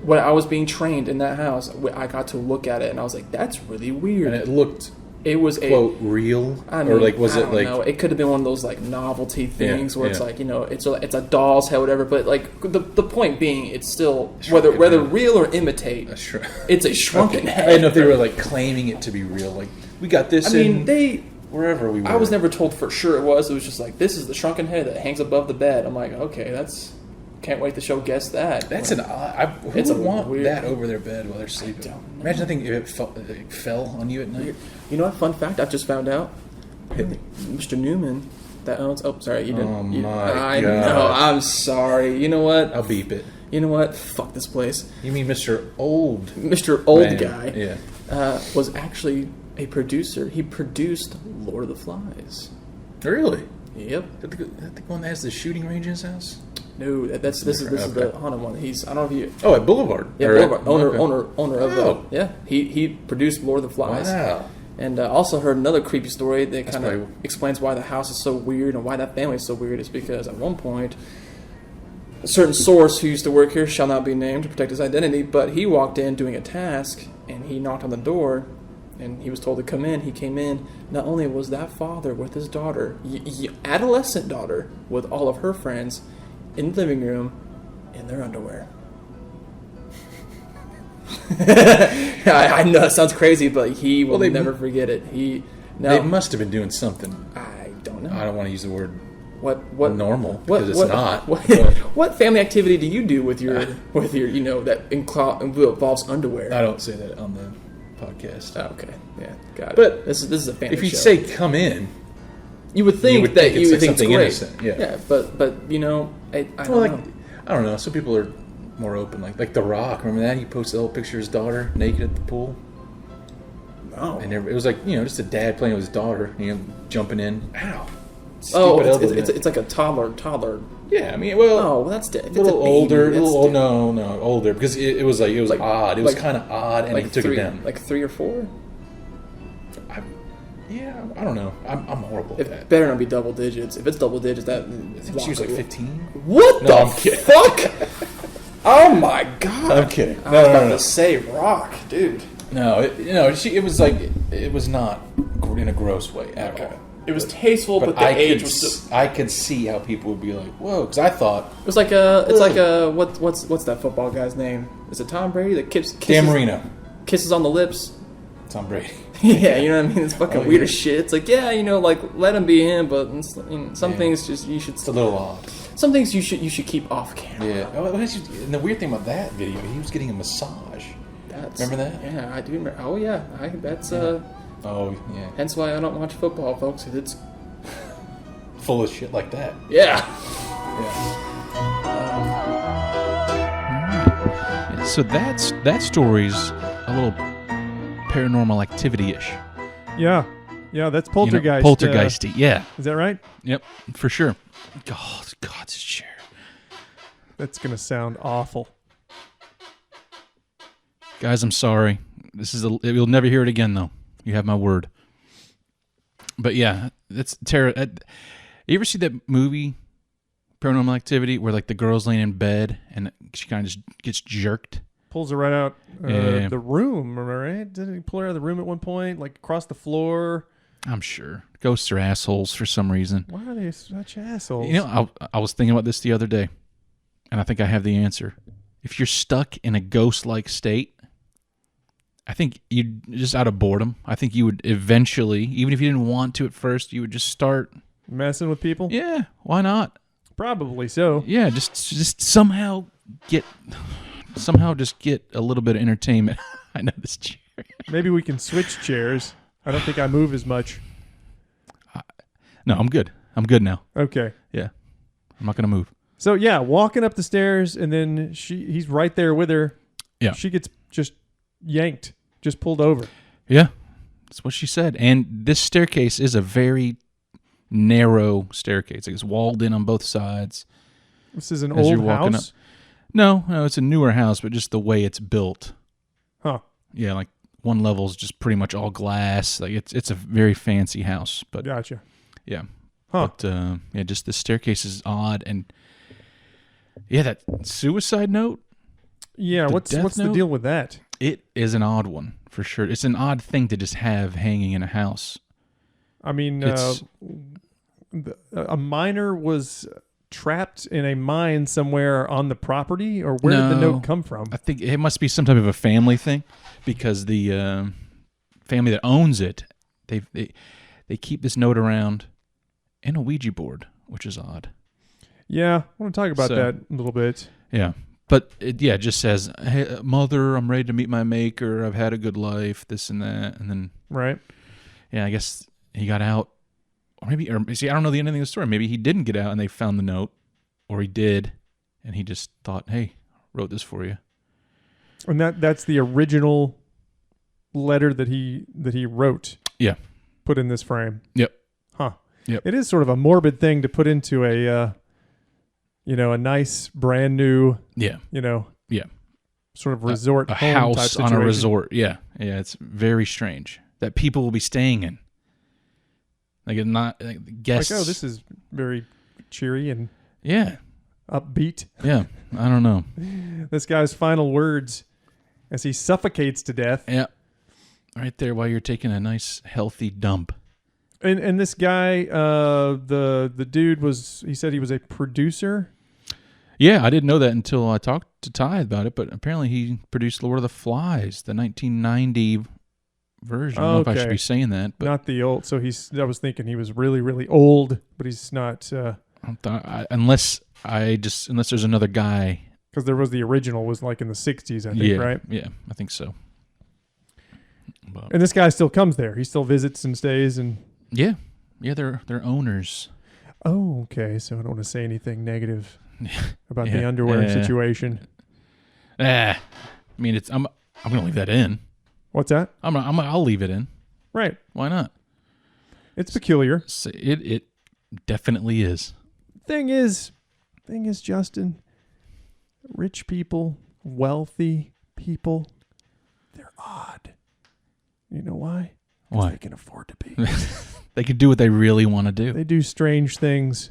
when I was being trained in that house, I got to look at it, and I was like, "That's really weird." And it looked. It was quote real, or like was it like? No, it could have been one of those like novelty things where it's like, you know, it's a doll's head, whatever. But like the point being, it's still whether real or imitate. It's a shrunken head. I didn't know if they were like claiming it to be real. Like we got this. Wherever we were. I was never told for sure it was. It was just like, this is the shrunken head that hangs above the bed. I'm like, okay, can't wait to show guests that. That's an odd. Who would want that over their bed while they're sleeping? Imagine I think if it fell on you at night. You know what? Fun fact, I've just found out. Mr. Newman, that owns. Oh, sorry, you didn't. Oh my God! I know. I'm sorry. You know what? I'll beep it. You know what? Fuck this place. You mean Mr. Old? Mr. Old Man. Guy. Yeah. Was actually a producer. He produced Lord of the Flies. Really? Yep. Is that the one that has the shooting range in his house? No, this is the haunted one. I don't know if you. Oh, at Boulevard. Yeah, Boulevard. Owner of the. Yeah, he produced Lord of the Flies. Wow. And also heard another creepy story that kind of explains why the house is so weird and why that family is so weird. Is because at one point, a certain source who used to work here shall not be named to protect his identity, but he walked in doing a task and he knocked on the door. And he was told to come in. He came in. Not only was that father with his daughter, adolescent daughter, with all of her friends, in the living room, in their underwear. I know it sounds crazy, but he will never forget it. They must have been doing something. I don't know. I don't want to use the word what normal because it's not. What family activity do you do with your you know that involves underwear? I don't say that on the podcast. Oh, okay, yeah, got it. But this is a family if you show. say come in, you would think that you would think something it's great. innocent. Yeah, but you know, I don't know. Some people are more open, like The Rock. Remember that he posted a little picture of his daughter naked at the pool. No, and it was like just a dad playing with his daughter, jumping in. Ow. It's like a toddler. Yeah, I mean, well, that's dead. A little older, older because it was odd. It was kind of odd, and he took it down. Like 3 or 4. I don't know. I'm horrible at that. It better not be double digits. If it's double digits, I think she was like 15. What the fuck? Oh my God! I'm kidding. I was about to say Rock, dude. No, it was like it was not in a gross way at all. It was tasteful, but the age was. I could see how people would be like, "Whoa!" Because I thought it was like what's that football guy's name? Is it Tom Brady that kisses Dan Marino kisses on the lips? Tom Brady. Yeah, you know what I mean? It's fucking weird as shit. It's like, yeah, like, let him be him, but some things just you should. It's a little odd. Some things you should keep off camera. Yeah. And the weird thing about that video, he was getting a massage. Remember that? Yeah, I do remember. Oh yeah, that's Oh yeah. hence why I don't watch football, folks. 'Cause it's Full of shit like that. yeah. So that story's a little paranormal activity-ish. Yeah, that's poltergeist. Poltergeisty, yeah. Is that right? Yep, for sure. Oh, God, this chair. That's gonna sound awful. Guys, I'm sorry. You'll never hear it again, though. You have my word. But yeah, that's terror. You ever see that movie, Paranormal Activity, where like the girl's laying in bed and she kind of just gets jerked? Pulls her right out Yeah. the room, right? Didn't he pull her out of the room at one point, like across the floor? I'm sure. Ghosts are assholes for some reason. Why are they such assholes? You know, I was thinking about this the other day, and I think I have the answer. If you're stuck in a ghost-like state, I think you just out of boredom, I think you would eventually, even if you didn't want to at first, you would just start Messing with people? Yeah, why not? Probably so. Yeah, just somehow just get a little bit of entertainment. I know this chair. Maybe we can switch chairs. I don't think I move as much. No, I'm good. I'm good now. Okay. Yeah, I'm not gonna move. So yeah, walking up the stairs, and then he's right there with her. Yeah. She gets just yanked, just pulled over. Yeah, that's what she said. And this staircase is a very narrow staircase. Like it's walled in on both sides. This is an As you're old walking house? up. No, it's a newer house, but just the way it's built. Huh. Yeah, like one level's just pretty much all glass. Like it's a very fancy house. But Gotcha. yeah. Huh. But yeah, just the staircase is odd, and yeah, that suicide note. Yeah, The what's death the note? deal with that? It is an odd one for sure. It's an odd thing to just have hanging in a house. I mean, It's- a miner was trapped in a mine somewhere on the property, or where did the No. note come from? I think it must be some type of a family thing, because the family that owns it, they keep this note around and a Ouija board, which is odd. Yeah, I want to talk about So- that a little bit. Yeah. But it just says, "Hey, mother, I'm ready to meet my maker. I've had a good life, this and that." And then, Right? yeah, I guess he got out. Or see, I don't know the ending of the story. Maybe he didn't get out and they found the note, or he did, and he just thought, "Hey, wrote this for you." And that's the original letter that he wrote. Yeah. Put in this frame. Yep. Huh. Yep. It is sort of a morbid thing to put into a a nice brand new, Yeah. Yeah. sort of resort A home type house on a situation. resort. Yeah. Yeah, it's very strange that people will be staying in. Like, it's not like guests. Like, oh, this is very cheery and Yeah. upbeat. Yeah. I don't know. This guy's final words as he suffocates to death. Yeah. Right there while you're taking a nice healthy dump. And this guy, the dude he said he was a producer. Yeah, I didn't know that until I talked to Ty about it, but apparently he produced Lord of the Flies, the 1990 version. I don't know if I should Okay. be saying that, but Not the old. So I was thinking he was really, really old, but he's not, unless there's another guy. because there was the original was like in the 60s, I think, Yeah, right? yeah, I think so. But, And this guy still comes there. He still visits and stays. And yeah, they're owners. oh, okay. So I don't want to say anything negative about Yeah, the underwear yeah. situation. I mean, I'm gonna leave that in. What's that? I'll leave it in. Right. Why not? It's peculiar. So it definitely is. Thing is, Justin, rich people, wealthy people, they're odd. You know why? 'Cause Why? they can afford to be. They can do what they really want to do. They do strange things.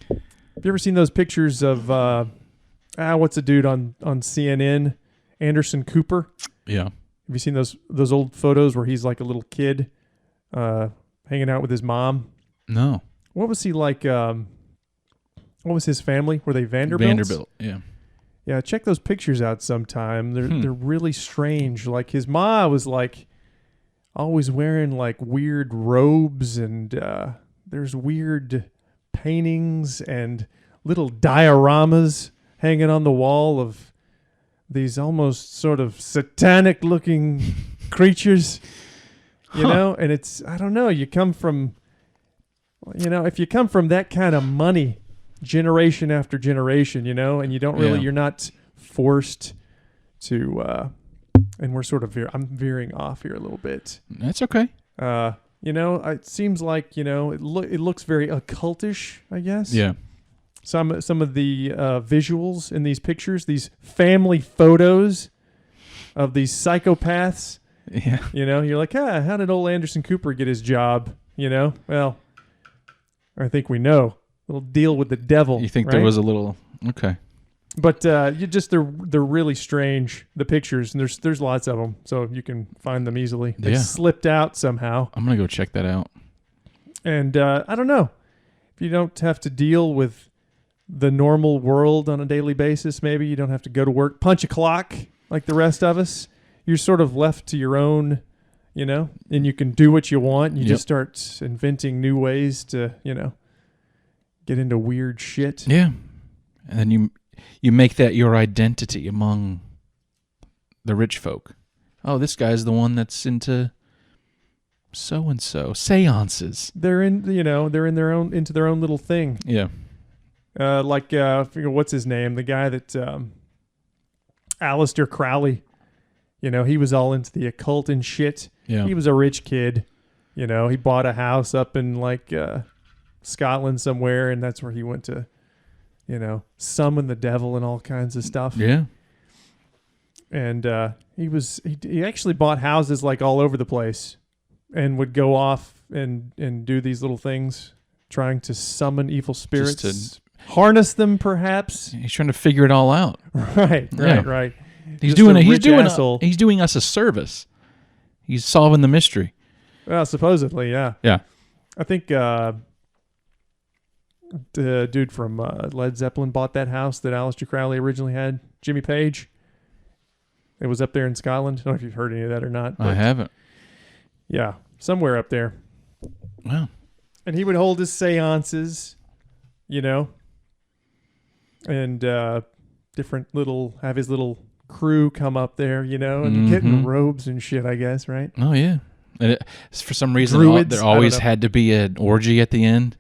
Have you ever seen those pictures of what's a dude on CNN? Anderson Cooper. Yeah. Have you seen those old photos where he's like a little kid hanging out with his mom? No. What was he like? What was his family? Were they Vanderbilts? Vanderbilt. Yeah. Yeah, check those pictures out sometime. They're really strange. Like his ma was like always wearing like weird robes, and there's weird paintings and little dioramas hanging on the wall of these almost sort of satanic looking creatures, you know, and it's, I don't know, you come from, you know, if you come from that kind of money generation after generation, you know, and you don't really, you're not forced to, and we're sort of, I'm veering off here a little bit. That's okay. You know, it seems like, you know, it looks very occultish, I guess. Yeah. Some of the visuals in these pictures, these family photos of these psychopaths. Yeah. You know, you're like, how did old Anderson Cooper get his job? You know, well, I think we know. Little deal with the devil. You think right? there was a little, okay. But you just they're really strange, the pictures, and there's lots of them, so you can find them easily. They slipped out somehow. I'm gonna go check that out. And I don't know if you don't have to deal with the normal world on a daily basis. Maybe you don't have to go to work, punch a clock like the rest of us. You're sort of left to your own, you know, and you can do what you want. You just start inventing new ways to, you know, get into weird shit. Yeah, and then you make that your identity among the rich folk. Oh, this guy's the one that's into so and so seances. They're in, you know, into their own little thing. Yeah. Like I forget what's his name, the guy that Aleister Crowley. You know, he was all into the occult and shit. Yeah. He was a rich kid. You know, he bought a house up in like Scotland somewhere, and that's where he went to, you know, summon the devil and all kinds of stuff. Yeah. And he actually bought houses like all over the place, and would go off and do these little things, trying to summon evil spirits, harness them, perhaps. He's trying to figure it all out. Right. He's doing us a service. He's solving the mystery. Well, supposedly, yeah. Yeah. I think the dude from Led Zeppelin bought that house that Aleister Crowley originally had, Jimmy Page. It was up there in Scotland. I don't know if you've heard any of that or not. I haven't. Yeah, somewhere up there. Wow. And he would hold his seances, you know, and have his little crew come up there, you know, and get in robes and shit, I guess, right? Oh, yeah. And for some reason, Druids, there always had to be an orgy at the end.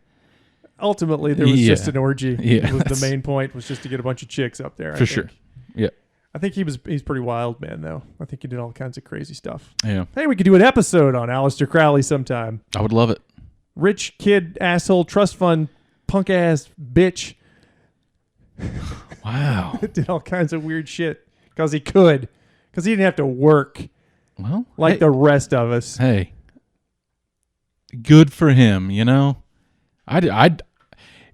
Ultimately, there was just an orgy. Yeah, it was the main point was just to get a bunch of chicks up there. For sure. Yeah. I think he's pretty wild, man, though. I think he did all kinds of crazy stuff. Yeah. Hey, we could do an episode on Aleister Crowley sometime. I would love it. Rich kid, asshole, trust fund, punk ass bitch. Wow. Did all kinds of weird shit because he could. Because he didn't have to work like the rest of us. Hey. Good for him, you know?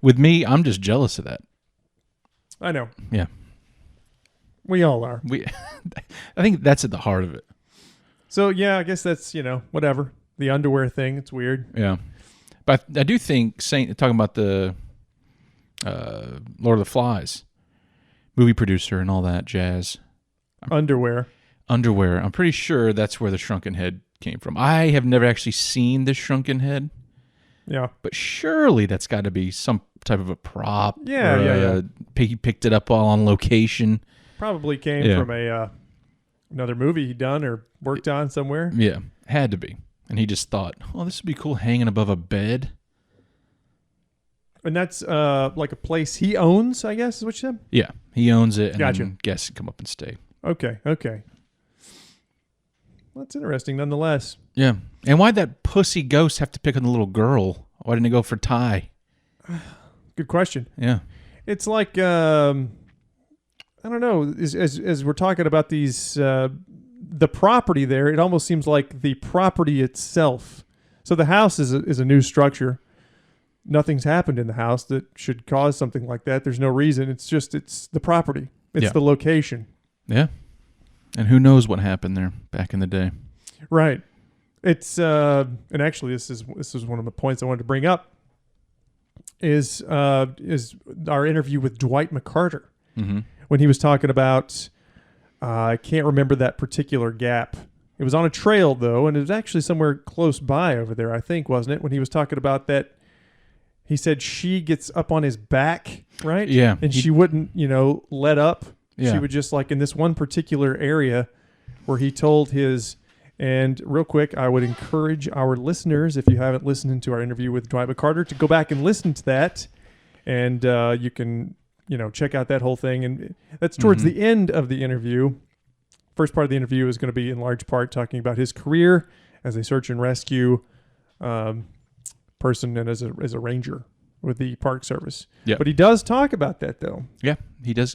With me, I'm just jealous of that. I know. Yeah. We all are. I think that's at the heart of it. So, yeah, I guess that's, you know, whatever. The underwear thing, it's weird. Yeah. But I do think, talking about the Lord of the Flies, movie producer and all that jazz. Underwear. I'm pretty sure that's where the shrunken head came from. I have never actually seen the shrunken head. Yeah. But surely that's got to be some type of a prop. Yeah. He picked it up all on location. Probably came from another movie he'd done or worked on somewhere. Yeah, had to be. And he just thought, oh, this would be cool hanging above a bed. And that's like a place he owns, I guess, is what you said? Yeah, he owns it, and Gotcha. then guests can come up and stay. Okay. Well, that's interesting nonetheless. Yeah. And why'd that pussy ghost have to pick on the little girl? Why didn't he go for Ty? Good question. Yeah. It's like, I don't know, as we're talking about these, the property there, it almost seems like the property itself. So the house is a new structure. Nothing's happened in the house that should cause something like that. There's no reason. It's the property. It's the location. Yeah. And who knows what happened there back in the day. Right. It's and actually this is one of the points I wanted to bring up is our interview with Dwight McCarter. Mm-hmm. When he was talking about I can't remember that particular gap It was on a trail, though, and it was actually somewhere close by over there, I think, wasn't it? When he was talking about that, he said she gets up on his back, right? Yeah. And she wouldn't, let up. Yeah. She would just, like, in this one particular area where he told his... And real quick, I would encourage our listeners, if you haven't listened to our interview with Dwight McCarter, to go back and listen to that. And you can, check out that whole thing. And that's towards the end of the interview. First part of the interview is going to be in large part talking about his career as a search and rescue person and as a ranger with the Park Service. Yeah. But he does talk about that, though. Yeah, he does.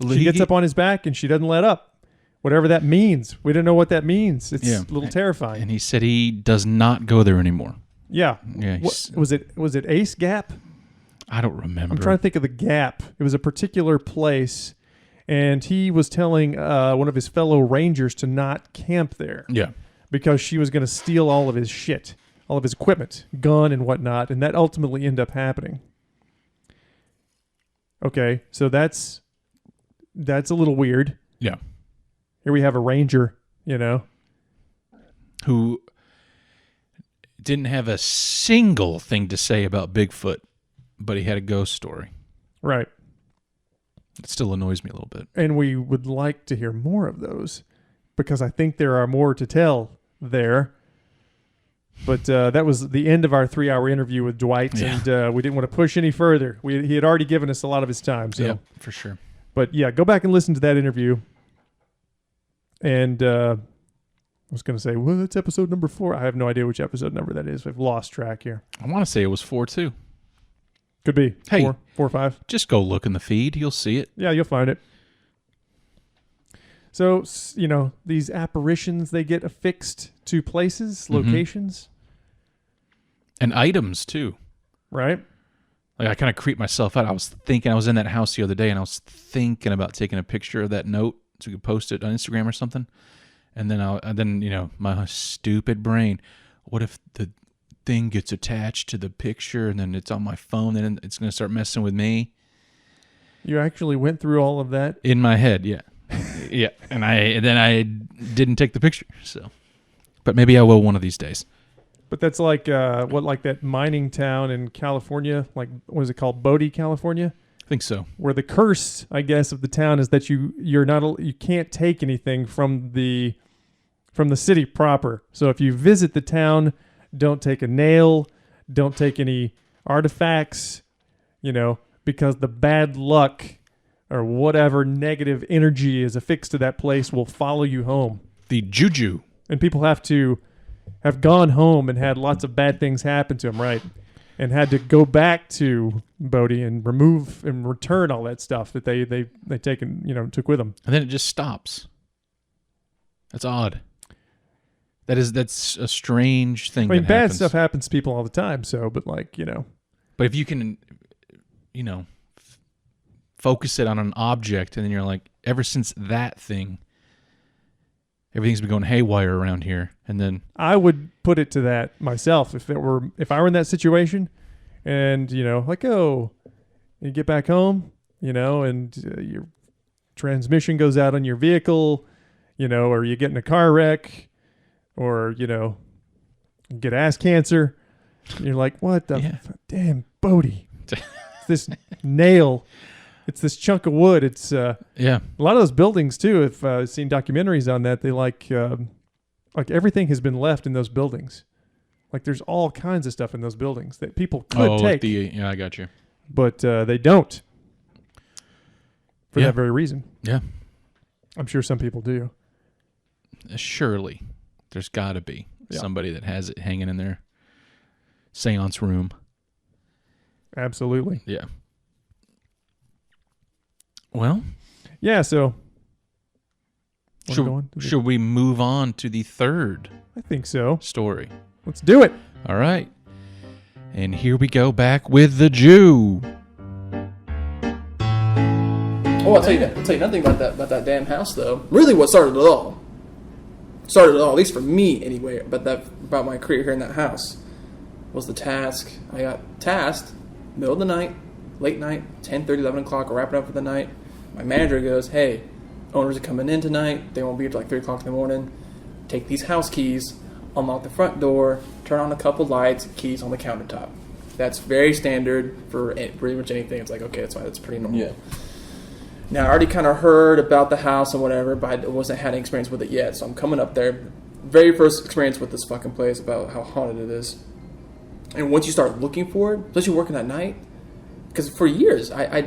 She gets up on his back and she doesn't let up. Whatever that means. We don't know what that means. It's a little terrifying. And he said he does not go there anymore. Yeah. Yeah. Was it Ace Gap? I don't remember. I'm trying to think of the gap. It was a particular place, and he was telling one of his fellow rangers to not camp there. Yeah. Because she was going to steal all of his shit, all of his equipment, gun and whatnot, and that ultimately ended up happening. Okay, so that's a little weird. Yeah. Here we have a ranger, who didn't have a single thing to say about Bigfoot, but he had a ghost story. Right. It still annoys me a little bit. And we would like to hear more of those because I think there are more to tell there. But that was the end of our 3-hour interview with Dwight, and we didn't want to push any further. He had already given us a lot of his time. So. Yeah, for sure. But yeah, go back and listen to that interview. And I was going to say, well, it's episode number 4. I have no idea which episode number that is. I've lost track here. I want to say it was 4 too. Could be. Hey. 4 or 5. Just go look in the feed. You'll see it. Yeah, you'll find it. So, these apparitions, they get affixed to places, locations. And items too. Right? Like I kind of creeped myself out. I was in that house the other day and I was thinking about taking a picture of that note so we could post it on Instagram or something. And then my stupid brain, what if the thing gets attached to the picture and then it's on my phone and it's going to start messing with me? You actually went through all of that? In my head, yeah. Yeah. And then I didn't take the picture. So, but maybe I will one of these days. But that's like like that mining town in California, like what is it called, Bodie, California? I think so. Where the curse, I guess, of the town is that you can't take anything from the city proper. So if you visit the town, don't take a nail, don't take any artifacts, because the bad luck or whatever negative energy is affixed to that place will follow you home. The juju. And people have gone home and had lots of bad things happen to them, right? And had to go back to Bodie and remove and return all that stuff that they took with them. And then it just stops. That's odd. That's a strange thing. I mean, bad stuff happens to people all the time. So, but But if you can, focus it on an object, and then you're like, ever since that thing, everything's been going haywire around here. And then I would put it to that myself if I were in that situation, and you get back home, and your transmission goes out on your vehicle, or you get in a car wreck, or you get ass cancer. And you're like, what the damn Bodie? It's this nail. It's this chunk of wood. It's a lot of those buildings too. If I've seen documentaries on that, they like everything has been left in those buildings. Like there's all kinds of stuff in those buildings that people could take. I got you. But they don't. For that very reason. Yeah. I'm sure some people do. Surely. There's got to be somebody that has it hanging in their seance room. Absolutely. Yeah. Well. Yeah, so. Should we move on to the third? I think so. Story. Let's do it. All right. And here we go back with the Jew. Oh, I'll tell you nothing about that damn house though. Really, what started it all? At least for me anyway. About my career here in that house was the task. I got tasked middle of the night, late night, 10:30, 11 o'clock, wrapping up for the night. My manager goes, "Hey, owners are coming in tonight. They won't be here till like 3 o'clock in the morning. take these house keys, unlock the front door, turn on a couple lights, keys on the countertop. That's very standard for pretty much anything. It's like, okay, that's fine. That's pretty normal. Yeah. Now, I already kind of heard about the house and whatever, but I wasn't had any experience with it yet. So I'm coming up there. Very first experience with this fucking place about how haunted it is. And once you start looking for it, especially working at night, because for years I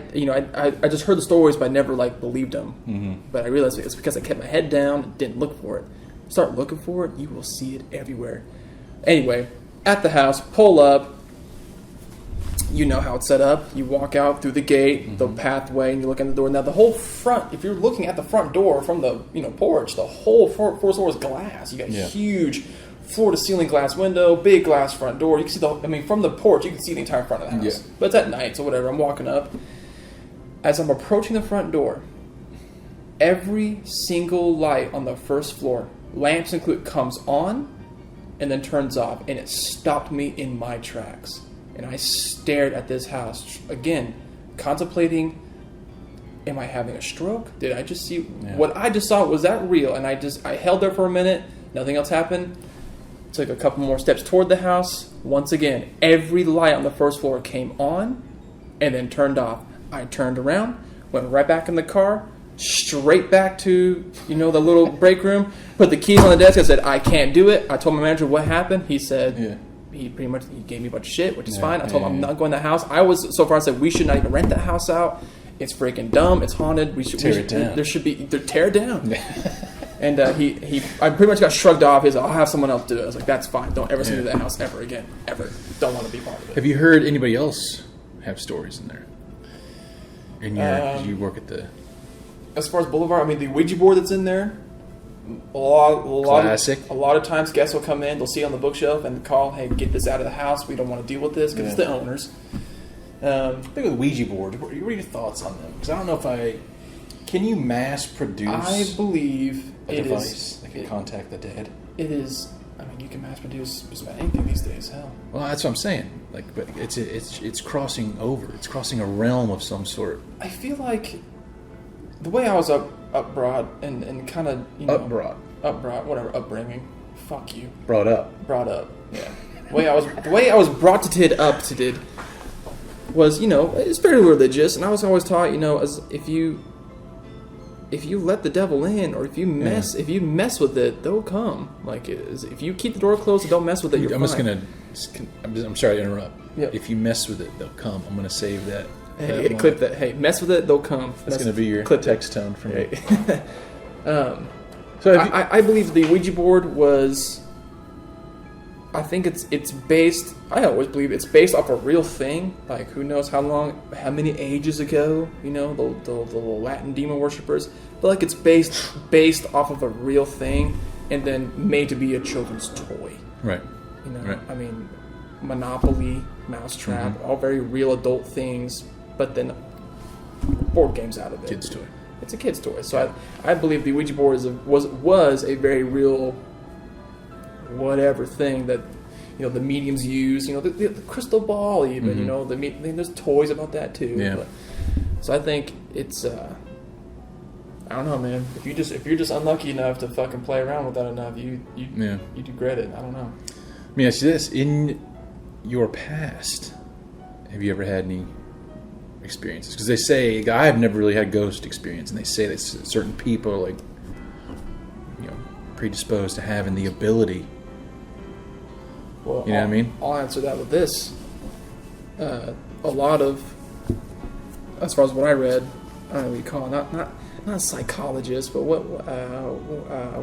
just heard the stories, but I never like believed them. Mm-hmm. But I realized it's because I kept my head down and didn't look for it. Start looking for it, you will see it everywhere. Anyway, at the house, pull up. You know how it's set up. You walk out through the gate, the pathway, and you look at the door. Now, the whole front, if you're looking at the front door from the porch, the whole first floor is glass. You got huge floor-to-ceiling glass window, big glass front door. You can see from the porch, you can see the entire front of the house. Yeah. But it's at night, so whatever. I'm walking up. As I'm approaching the front door, every single light on the first floor, lamps included, comes on and then turns off, and it stopped me in my tracks. And I stared at this house, again, contemplating, am I having a stroke? Did I just see what I just saw? Was that real? And I held there for a minute. Nothing else happened. Took a couple more steps toward the house. Once again, every light on the first floor came on and then turned off. I turned around, went right back in the car, straight back to, the little break room, put the keys on the desk. I said, I can't do it. I told my manager what happened. He said... He gave me a bunch of shit, which is fine. I told him I'm not going to the house. I was so far I said we should not even rent that house out. It's freaking dumb. It's haunted. We should tear it down. Tear it down. And I pretty much got shrugged off. He's like, I'll have someone else do it. I was like, that's fine. Don't ever send me to that house ever again. Ever. Don't want to be part of it. Have you heard anybody else have stories in there? You work at the... As far as Boulevard, I mean, the Ouija board that's in there, Classic. A lot of times guests will come in, they'll see it on the bookshelf and call, hey, get this out of the house. We don't want to deal with this because it's the owners. I think with Ouija board, what are your thoughts on them? Because I don't know if can you mass produce I believe a device that can contact the dead? It is. I mean, you can mass produce just about anything these days. Hell. Well, that's what I'm saying. But it's crossing over. It's crossing a realm of some sort. I feel like the way I was upbrought and kind of upbrought, whatever, upbringing. Fuck you. Brought up. Yeah. The way I was brought to did was, it's very religious, and I was always taught, as if you let the devil in, or if you mess with it, they'll come. Like, if you keep the door closed and don't mess with it, you're fine. I'm sorry to interrupt. Yep. If you mess with it, they'll come. I'm gonna save that. Hey, clip that. Hey, mess with it, they'll come. That's gonna be your text tone for me. So I believe the Ouija board was. I think it's based. I always believe it's based off a real thing. Like, who knows how many ages ago? The Latin demon worshippers. But like, it's based off of a real thing, and then made to be a children's toy. Right. Right. I mean, Monopoly, Mousetrap, all very real adult things, but then board games out of it. Kid's toy. It's a kid's toy. So I believe the Ouija board was a very real whatever thing that the mediums use. The crystal ball even. There's toys about that too. Yeah. So I think it's. I don't know, man. If you're just unlucky enough to fucking play around with that enough, you regret it. I don't know. Let me ask you this: in your past, have you ever had any experiences? Because they say I have never really had ghost experience, and they say that certain people are like, predisposed to having the ability. Well, what I mean? I'll answer that with this. A lot of, as far as what I read, I don't know what you call it, not a psychologist, but what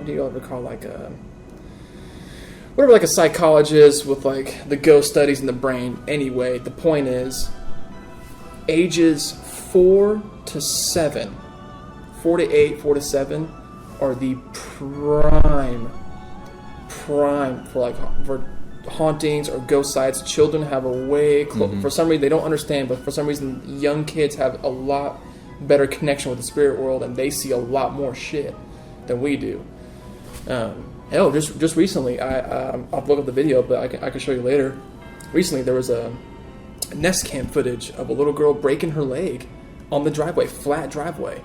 do you ever call whatever, like a psychologist with like the ghost studies in the brain. Anyway, the point is, ages 4 to 7, 4 to 8, 4 to 7 are the prime for hauntings or ghost sites. Children have a way for some reason they don't understand, but for some reason young kids have a lot better connection with the spirit world, and they see a lot more shit than we do. Hell, just recently, I'll look up the video, but I can show you later. Recently, there was a Nest Cam footage of a little girl breaking her leg on the driveway, flat driveway.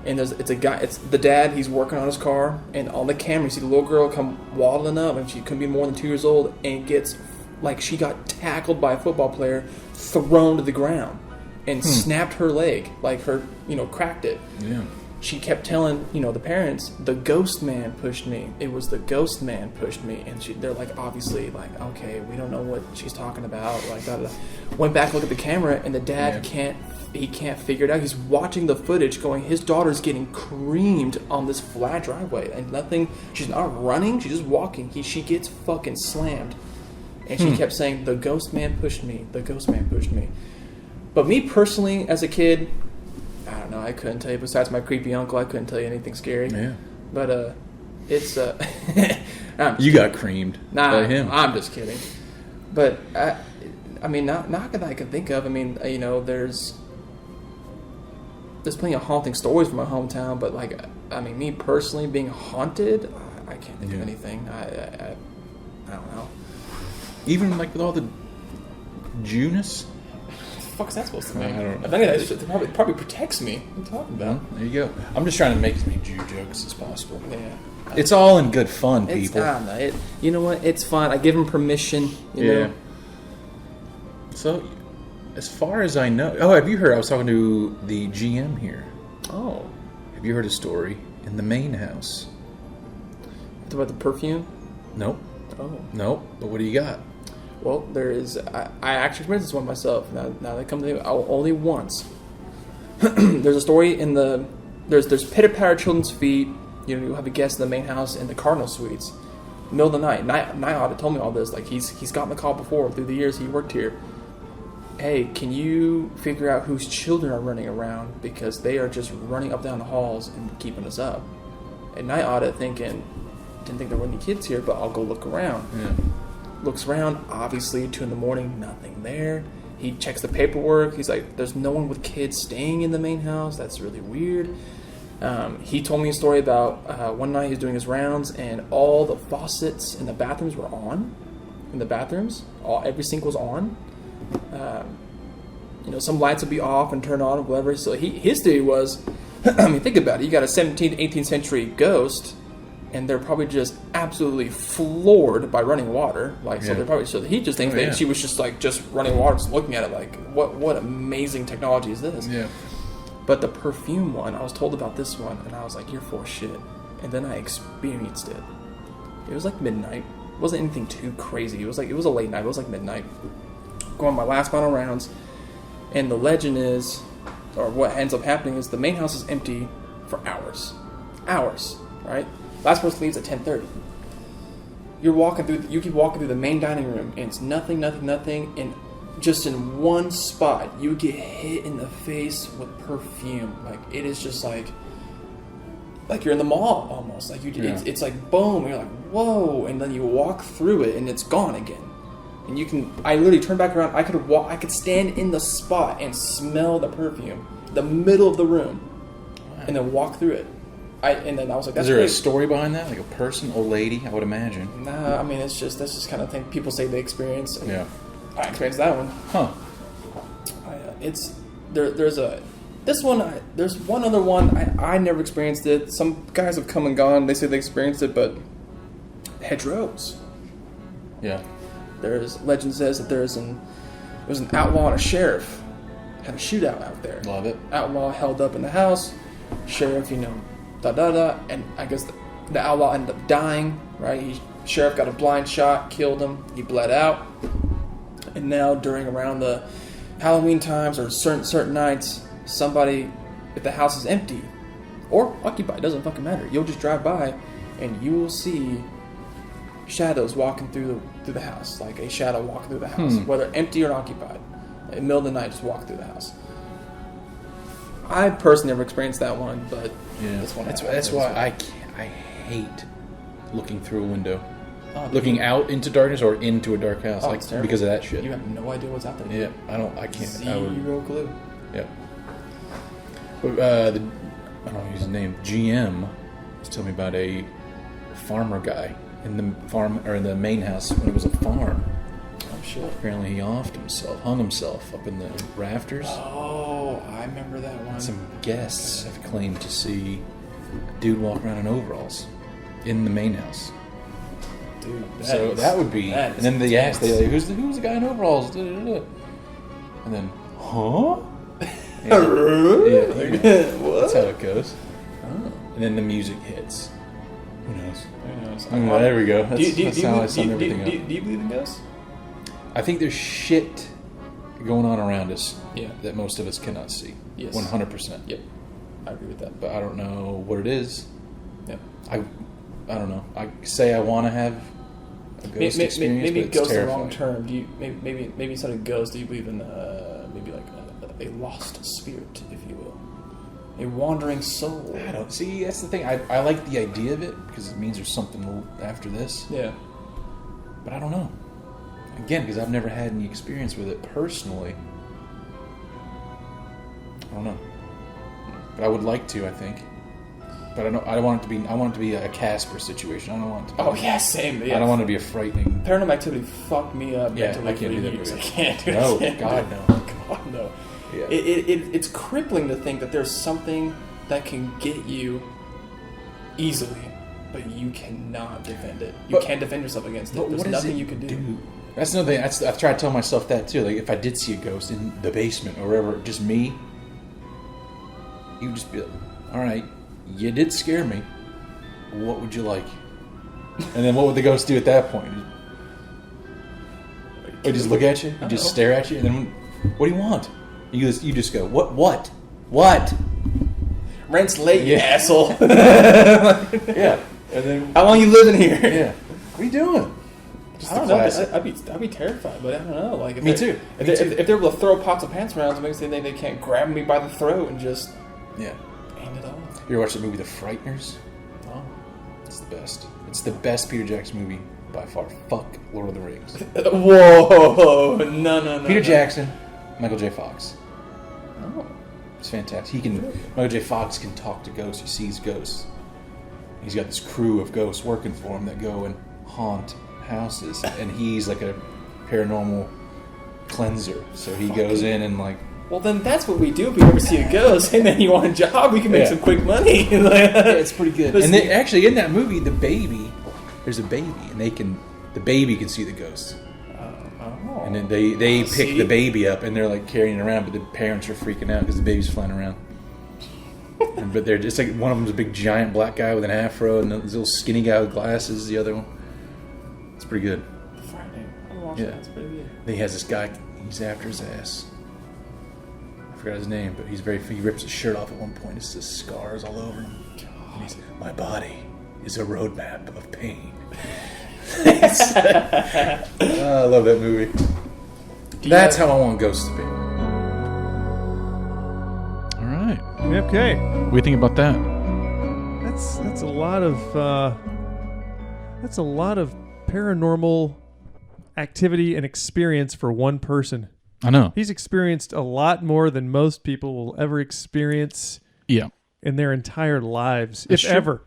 And it's a guy. It's the dad. He's working on his car, and on the camera, you see the little girl come waddling up, and she couldn't be more than 2 years old, and gets like she got tackled by a football player, thrown to the ground, and snapped her leg, like her, cracked it. Yeah. She kept telling, the parents, the ghost man pushed me. It was the ghost man pushed me, and they're like, obviously, like, okay, we don't know what she's talking about. Like, da, da, da. Went back, looked at the camera, and the dad can't figure it out. He's watching the footage, going, his daughter's getting creamed on this flat driveway, and nothing. She's not running, she's just walking. She gets fucking slammed, and she kept saying, the ghost man pushed me. The ghost man pushed me. But me personally, as a kid, I don't know. I couldn't tell you. Besides my creepy uncle, I couldn't tell you anything scary. Yeah. But it's you got creamed by him. I'm just kidding. But I mean, not that I can think of. I mean, there's plenty of haunting stories from my hometown. But like, I mean, me personally being haunted, I can't think of anything. I don't know. Even like with all the Junus. What the fuck is that supposed to mean? I don't know. I think that probably protects me. What are you talking about? There you go. I'm just trying to make as many Jew jokes as possible. Yeah. It's all in good fun, people. I don't know. You know what? It's fine. I give him permission. You know? So, as far as I know... Oh, have you heard? I was talking to the GM here. Oh. Have you heard a story in the main house? It's about the perfume? Nope. Oh. Nope. But what do you got? Well, there is... I actually experienced this one myself. Now that I come to think, only once. There's a story in the... There's pitter-patter children's feet. You have a guest in the main house in the Cardinal Suites. Middle of the night. Night Audit told me all this. Like, he's gotten the call before through the years he worked here. Hey, can you figure out whose children are running around? Because they are just running up down the halls and keeping us up. And Night Audit didn't think there were any kids here, but I'll go look around. Yeah. Looks around, obviously, 2 a.m, nothing there. He checks the paperwork. He's like, there's no one with kids staying in the main house. That's really weird. He told me a story about one night he was doing his rounds, and all the faucets in the bathrooms were on. In the bathrooms, every sink was on. Some lights would be off and turn on or whatever. So his theory was, I mean, think about it. You got a 17th, 18th century ghost, and they're probably just absolutely floored by running water. So he just thinks that she was just running water, just looking at it like, what amazing technology is this? Yeah. But the perfume one, I was told about this one, and I was like, you're full of shit. And then I experienced it. It was like midnight. It wasn't anything too crazy. It was a late night. It was like midnight. Going my last final rounds, and the legend is, or what ends up happening is, the main house is empty for hours, right? Last person leaves at 10:30. You keep walking through the main dining room, and it's nothing, and just in one spot, you get hit in the face with perfume. Like, it is just like you're in the mall almost. Like it's like boom, and you're like, whoa, and then you walk through it, and it's gone again. And I literally turned back around. I could stand in the spot and smell the perfume, the middle of the room, and then walk through it. And then I was like, that's Is there great. a story behind that? Like a person, old lady, I would imagine. Nah, I mean, that's just kind of thing people say they experience. And Yeah. I experienced that one. Huh. There's one other one. I never experienced it. Some guys have come and gone. They say they experienced it, but hedgerows. Yeah. Legend says that there was an outlaw and a sheriff had a shootout out there. Love it. Outlaw held up in the house. Sheriff, and I guess the outlaw ended up dying. Right? Sheriff got a blind shot, killed him. He bled out. And now around the Halloween times or certain nights, somebody, if the house is empty or occupied, doesn't fucking matter. You'll just drive by, and you will see shadows walking through the house, like a shadow walking through the house, whether empty or occupied. In the middle of the night, just walk through the house. I personally never experienced that one, but this one. That's why I hate looking through a window. Oh, looking out into darkness or into a dark house, it's terrible. because of that shit. You have no idea what's out there. Yeah, I can't. Zero clue. Yeah. But, I don't want to use his name. GM was telling me about a farmer guy in the main house when it was a farm. Oh shit. Apparently he hung himself up in the rafters. Oh, I remember that one. Some guests have claimed to see a dude walk around in overalls in the main house. Dude, that would be. And then they ask, who's the guy in overalls? Da, da, da. And then, huh? That's how it goes. Oh. And then the music hits. Who knows? There we go. That's how I sum everything up. Do you believe in ghosts? I think there's shit going on around us that most of us cannot see. Yes. 100%. Yep. I agree with that. But I don't know what it is. Yep. I don't know. I say I want to have a ghost experience, maybe but it's ghost terrifying. the wrong term. Do you maybe instead of ghost, do you believe in maybe like a lost spirit, if you will, a wandering soul? I don't see. That's the thing. I like the idea of it because it means there's something after this. Yeah. But I don't know. Again, because I've never had any experience with it personally. I don't know. But I would like to, I think. But I want it to be a Casper situation. I don't want it to be. Oh yeah, same. Yeah. I don't want it to be a frightening. Paranormal Activity fucked me up. Yeah, mentally I can't for do that years. movie. I can't do it. No, Can't God do it. no. God no. Yeah. It's crippling to think that there's something that can get you easily, but you cannot defend it. You can't defend yourself against it. But There's what does nothing it you can do. That's another thing. I've tried to tell myself that too. Like if I did see a ghost in the basement or wherever, just me, you would just be like, all right, you did scare me. What would you like? And then what would the ghost do at that point? Would just look at you? He'd just stare at you? And then what do you want? You just go, what? Rent's late, you asshole. Yeah. And then How long you living here? yeah. What are you doing? Just I don't the know. classic. I'd be terrified, but I don't know. Like if Me they're- too. If they're able to throw pots of pants around, it makes me think they can't grab me by the throat and just Yeah. hand it off. You ever watch the movie The Frighteners? No. It's the best. It's the best Peter Jackson movie by far. Fuck Lord of the Rings. Whoa! No. Peter Jackson, Michael J. Fox. Oh. It's fantastic. Michael J. Fox can talk to ghosts. He sees ghosts. He's got this crew of ghosts working for him that go and haunt houses, and he's like a paranormal cleanser. So he goes in and like. Well, then that's what we do if we ever see a ghost, and then you want a job, we can make some quick money. Yeah, it's pretty good. And then, actually, in that movie, there's a baby, and the baby can see the ghosts. Oh. And then they pick the baby up, and they're like carrying it around, but the parents are freaking out because the baby's flying around. But they're just like, one of them's a big giant black guy with an afro, and this little skinny guy with glasses. The other one, it's pretty good. Frightening. I'm watching that. It's pretty good. Then he has this guy. He's after his ass. I forgot his name, but he rips his shirt off at one point. It's just scars all over him. And he's like, my body is a roadmap of pain. I love that movie. That's how I want ghosts to be. All right. Okay. What do you think about that? That's a lot of paranormal activity and experience for one person. I know. He's experienced a lot more than most people will ever experience Yeah. in their entire lives, That's if true. ever.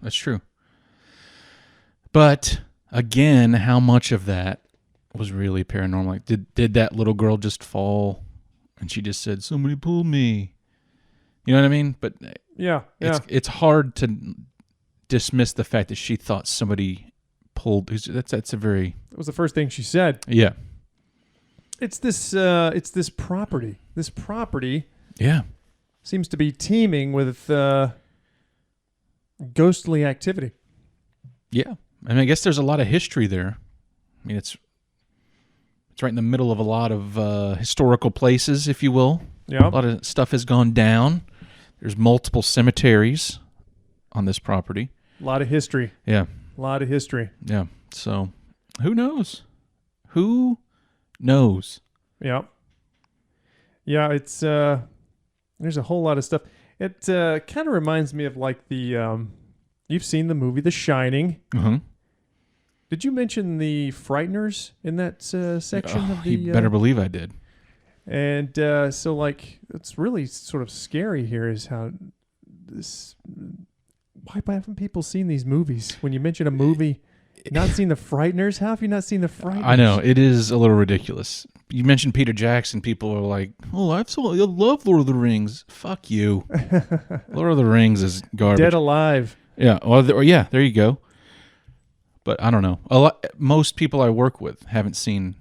That's true. But again, how much of that was really paranormal? Like, did that little girl just fall and she just said, "Somebody pulled me"? You know what I mean? But Yeah. it's hard to dismiss the fact that she thought somebody pulled. That's a very That was the first thing she said. yeah. It's this property. This property Yeah. seems to be teeming with ghostly activity. Yeah. I mean, I guess there's a lot of history there. I mean, it's right in the middle of a lot of historical places, if you will. Yeah. A lot of stuff has gone down. There's multiple cemeteries on this property. A lot of history. Yeah. A lot of history. Yeah. So, who knows? Who knows? Yeah. Yeah, it's there's a whole lot of stuff. It kind of reminds me of like the you've seen the movie The Shining. Uh-huh. Did you mention the Frighteners in that section of the You better believe I did. And so like it's really sort of scary here is how this why haven't people seen these movies? When you mention a movie, not seen the Frighteners, how have you not seen the Frighteners? I know. It is a little ridiculous. you mentioned Peter Jackson. People are like, "Oh, I love Lord of the Rings." Fuck you. Lord of the Rings is garbage. Dead Alive. Yeah. Or yeah. There you go. But I don't know. Most people I work with haven't seen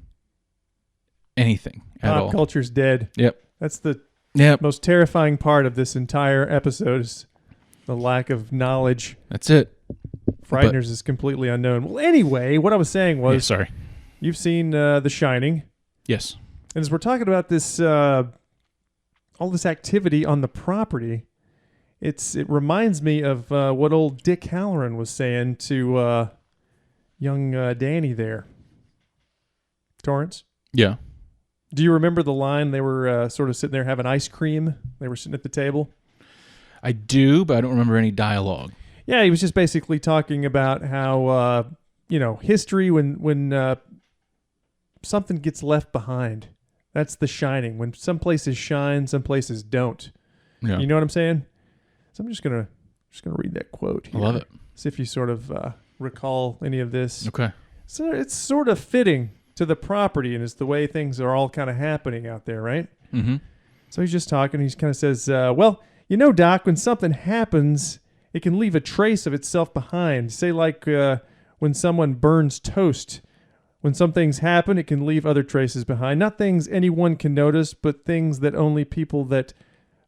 anything at Pop all. culture's dead. Yep. That's the Yep. most terrifying part of this entire episode is the lack of knowledge. That's it. Frighteners is completely unknown. Well, anyway, what I was saying Yeah, was, sorry. you've seen The Shining, Yes. and as we're talking about this, all this activity on the property, it reminds me of what old Dick Halloran was saying to young Danny there. Torrance, Yeah. do you remember the line? They were sort of sitting there having ice cream. They were sitting at the table. I do, but I don't remember any dialogue. Yeah, he was just basically talking about how history when something gets left behind. That's The Shining. When some places shine, some places don't. Yeah. You know what I'm saying? So I'm just gonna read that quote I here. love it. See if you sort of recall any of this. Okay. So it's sort of fitting to the property, and it's the way things are all kind of happening out there, right? Mm-hmm. So he's just talking. He kind of says, well, Doc, when something happens, it can leave a trace of itself behind. Say like when someone burns toast. When some things happen, it can leave other traces behind. Not things anyone can notice, but things that only people that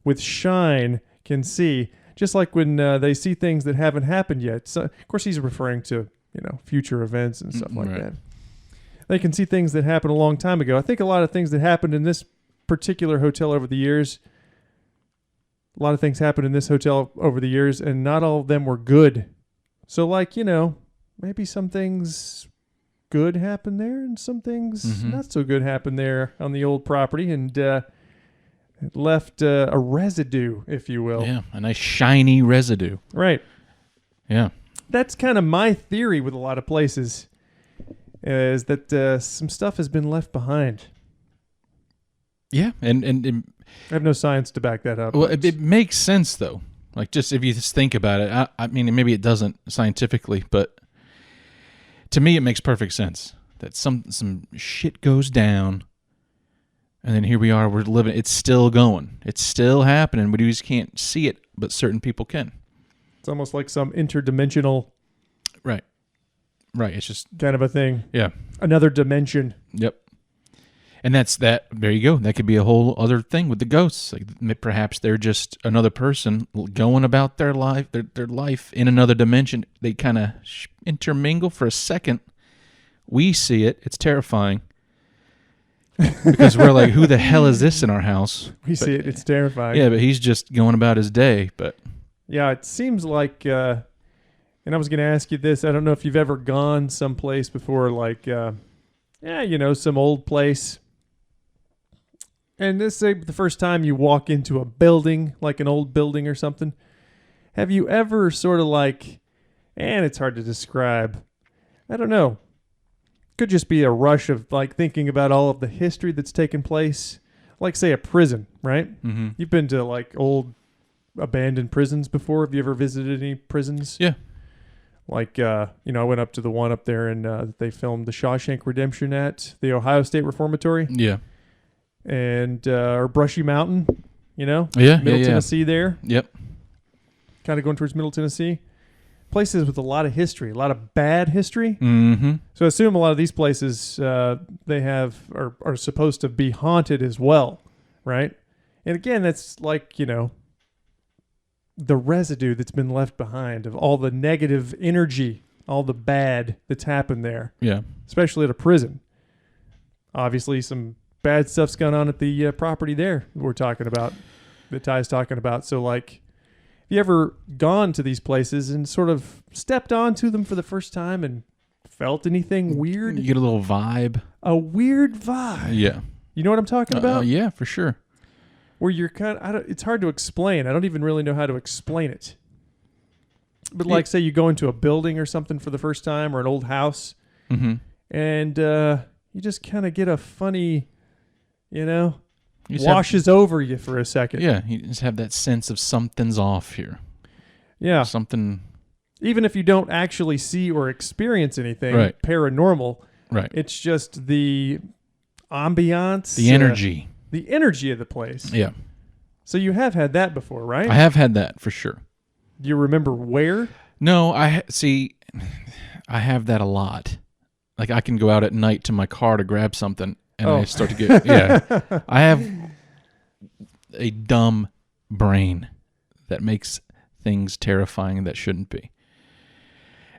with shine can see. Just like when they see things that haven't happened yet. So, of course, he's referring to, future events and stuff like Right. that. They can see things that happened a long time ago. I think a lot of things that happened in this particular hotel over the years, a lot of things happened in this hotel over the years, and not all of them were good. So, like, maybe some things good happened there, and some things not so good happened there on the old property, and it left a residue, if you will. Yeah, a nice shiny residue. Right. Yeah. That's kind of my theory with a lot of places, is that some stuff has been left behind. Yeah, and I have no science to back that up. well, it makes sense though. Like, just if you just think about it, I mean, maybe it doesn't scientifically, but to me, it makes perfect sense that some shit goes down, and then here we are, we're living. It's still going. It's still happening. We just can't see it, but certain people can. It's almost like some interdimensional Right. Right. It's just kind of a thing. yeah. Another dimension. Yep. And that's that. There you go. That could be a whole other thing with the ghosts. Like perhaps they're just another person going about their life, their life in another dimension. They kind of intermingle for a second. We see it. It's terrifying because we're like, "Who the hell is this in our house?" We see it. It's terrifying. Yeah, but he's just going about his day. But Yeah, it seems like, and I was going to ask you this. I don't know if you've ever gone someplace before, like, some old place. And this say the first time you walk into a building, like an old building or something. Have you ever sort of like, and it's hard to describe. I don't know. Could just be a rush of like thinking about all of the history that's taken place. Like, say, a prison, right? mm-hmm. You've been to like old abandoned prisons before. Have you ever visited any prisons? Yeah. Like, I went up to the one up there and they filmed The Shawshank Redemption at the Ohio State Reformatory. Yeah. And, or Brushy Mountain, Yeah. Middle yeah. Tennessee there. Yep. Kind of going towards Middle Tennessee. Places with a lot of history, a lot of bad history. Mm-hmm. So I assume a lot of these places they have are supposed to be haunted as well, right? And again, that's like, the residue that's been left behind of all the negative energy, all the bad that's happened there, Yeah. especially at a prison. Obviously, some bad stuff's gone on at the property there we're talking about, that Ty's talking about. So, like, have you ever gone to these places and sort of stepped onto them for the first time and felt anything weird? You get a little vibe. A weird vibe. Yeah. You know what I'm talking about? Yeah, for sure. Where you're kind of, it's hard to explain. I don't even really know how to explain it. But like, say you go into a building or something for the first time, or an old house, Mm-hmm. and you just kind of get a funny, You just washes over you for a second. Yeah, you just have that sense of something's off here. Yeah. Something. Even if you don't actually see or experience anything Right. paranormal, Right. it's just the ambiance, The energy. the energy of the place. Yeah. So you have had that before, right? I have had that for sure. Do you remember where? No, see, I have that a lot. Like I can go out at night to my car to grab something and I start to get, yeah. I have a dumb brain that makes things terrifying that shouldn't be.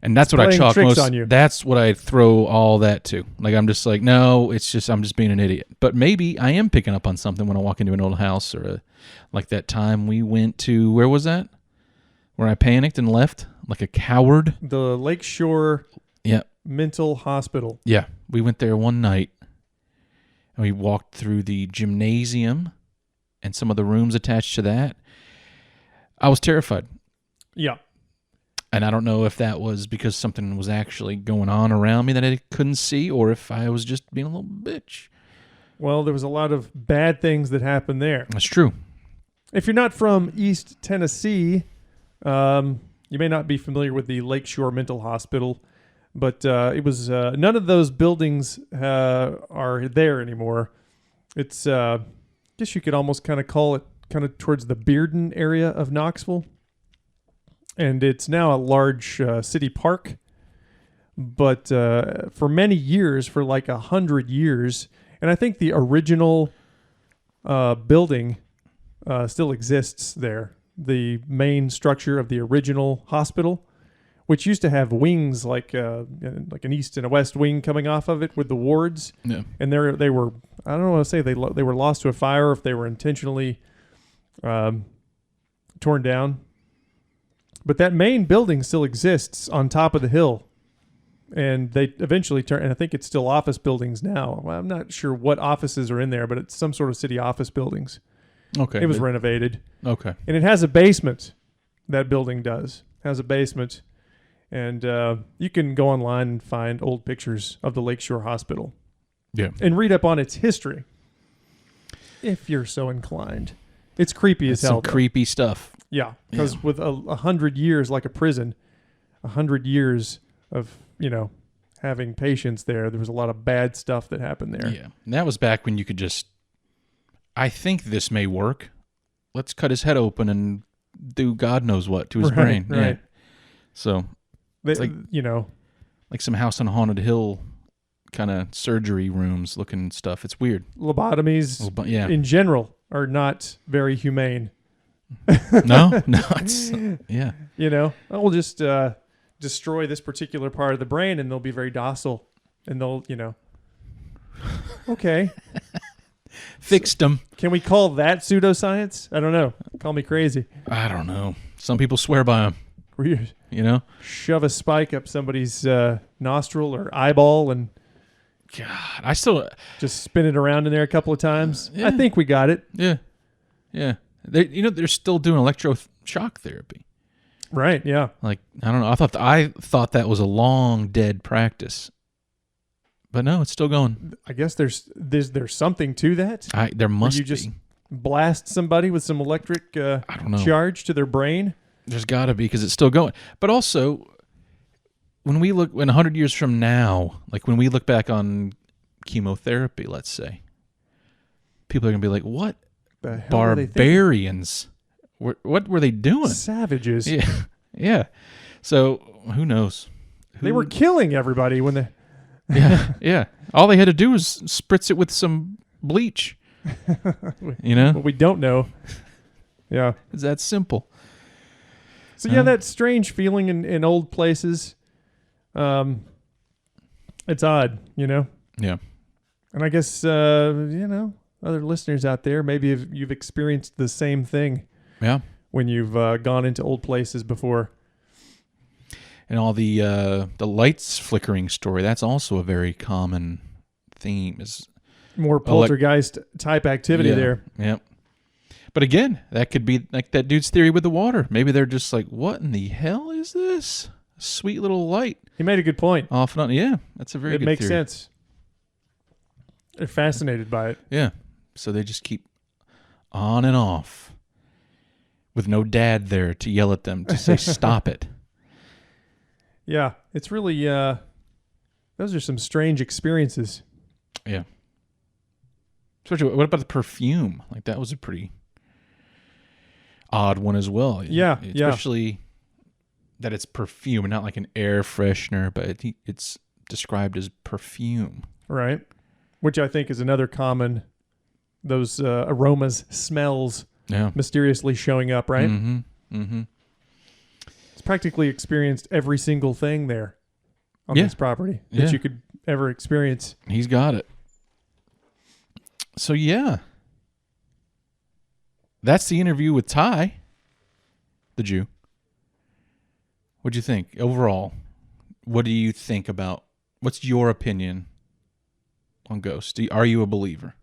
And that's what I playing chalk tricks most. on you. That's what I throw all that to. Like I'm just like, no, it's just I'm just being an idiot. But maybe I am picking up on something when I walk into an old house or like that time we went to, where was that? Where I panicked and left like a coward. The Lakeshore Yeah. Mental Hospital. Yeah. We went there one night and we walked through the gymnasium and some of the rooms attached to that. I was terrified. Yeah. And I don't know if that was because something was actually going on around me that I couldn't see or if I was just being a little bitch. Well, there was a lot of bad things that happened there. That's true. If you're not from East Tennessee, you may not be familiar with the Lakeshore Mental Hospital, but it was none of those buildings are there anymore. It's, I guess you could almost kind of call it kind of towards the Bearden area of Knoxville. And it's now a large city park. But for many years, for like 100 years, and I think the original building still exists there. The main structure of the original hospital, which used to have wings like an east and a west wing coming off of it with the wards. Yeah. And they were, I don't want to say they were lost to a fire, or if they were intentionally torn down. But that main building still exists on top of the hill. And they eventually turned, and I think it's still office buildings now. Well, I'm not sure what offices are in there, but it's some sort of city office buildings. Okay. It was renovated. Okay. And it has a basement. That building does. Has a basement. And you can go online and find old pictures of the Lakeshore Hospital. Yeah. And read up on its history. If you're so inclined. It's creepy as It's hell. some though. creepy stuff. Yeah. Because with 100 years, like a prison, 100 years of, having patients there was a lot of bad stuff that happened there. Yeah. And that was back when you could just, I think this may work. Let's cut his head open and do God knows what to his brain. Right. Yeah. So, They, It's like- like some House on Haunted Hill kind of surgery rooms looking stuff. It's weird. lobotomies Yeah. in general are not very humane. No, it's, yeah. We'll just destroy this particular part of the brain and they'll be very docile and they'll, okay. Fixed them. Can we call that pseudoscience? I don't know. Call me crazy. I don't know. Some people swear by them, We shove a spike up somebody's nostril or eyeball and God, I still, just spin it around in there a couple of times. Yeah. I think we got it. yeah. They're still doing electroshock therapy. Right, yeah. Like, I don't know. I thought that was a long dead practice. But no, it's still going. I guess there's something to that. There must you be. just blast somebody with some electric I don't know. charge to their brain. There's got to be because it's still going. But also, when 100 years from now, like when we look back on chemotherapy, let's say, people are going to be like, what The hell were they thinking? barbarians? What were they doing? Savages. Yeah. Yeah. So who knows? They were killing everybody when they... Yeah. Yeah. All they had to do was spritz it with some bleach. What we don't know. Yeah. It's that simple. So yeah, that strange feeling in old places. It's odd, Yeah. And I guess other listeners out there, maybe you've experienced the same thing. Yeah. When you've gone into old places before. And all the lights flickering story, that's also a very common theme. Is More poltergeist type activity yeah, there. Yeah. But again, that could be like that dude's theory with the water. Maybe they're just like, what in the hell is this? A sweet little light. He made a good point. Off and on. Yeah, that's a very good It makes theory. sense. They're fascinated by it. Yeah. So they just keep on and off with no dad there to yell at them to say, stop it. Yeah, it's really those are some strange experiences. Yeah. Especially, what about the perfume? Like, that was a pretty odd one as well. Yeah, Especially that it's perfume and not like an air freshener, but it's described as perfume. Right. Which I think is another common, those aromas, smells mysteriously showing up, right? Mm-hmm. Mm-hmm. It's practically experienced every single thing there on this property that you could ever experience. He's got it. So, yeah. That's the interview with Ty, the Jew. What'd you think? Overall, what do you think about, what's your opinion on ghosts? Are you a believer?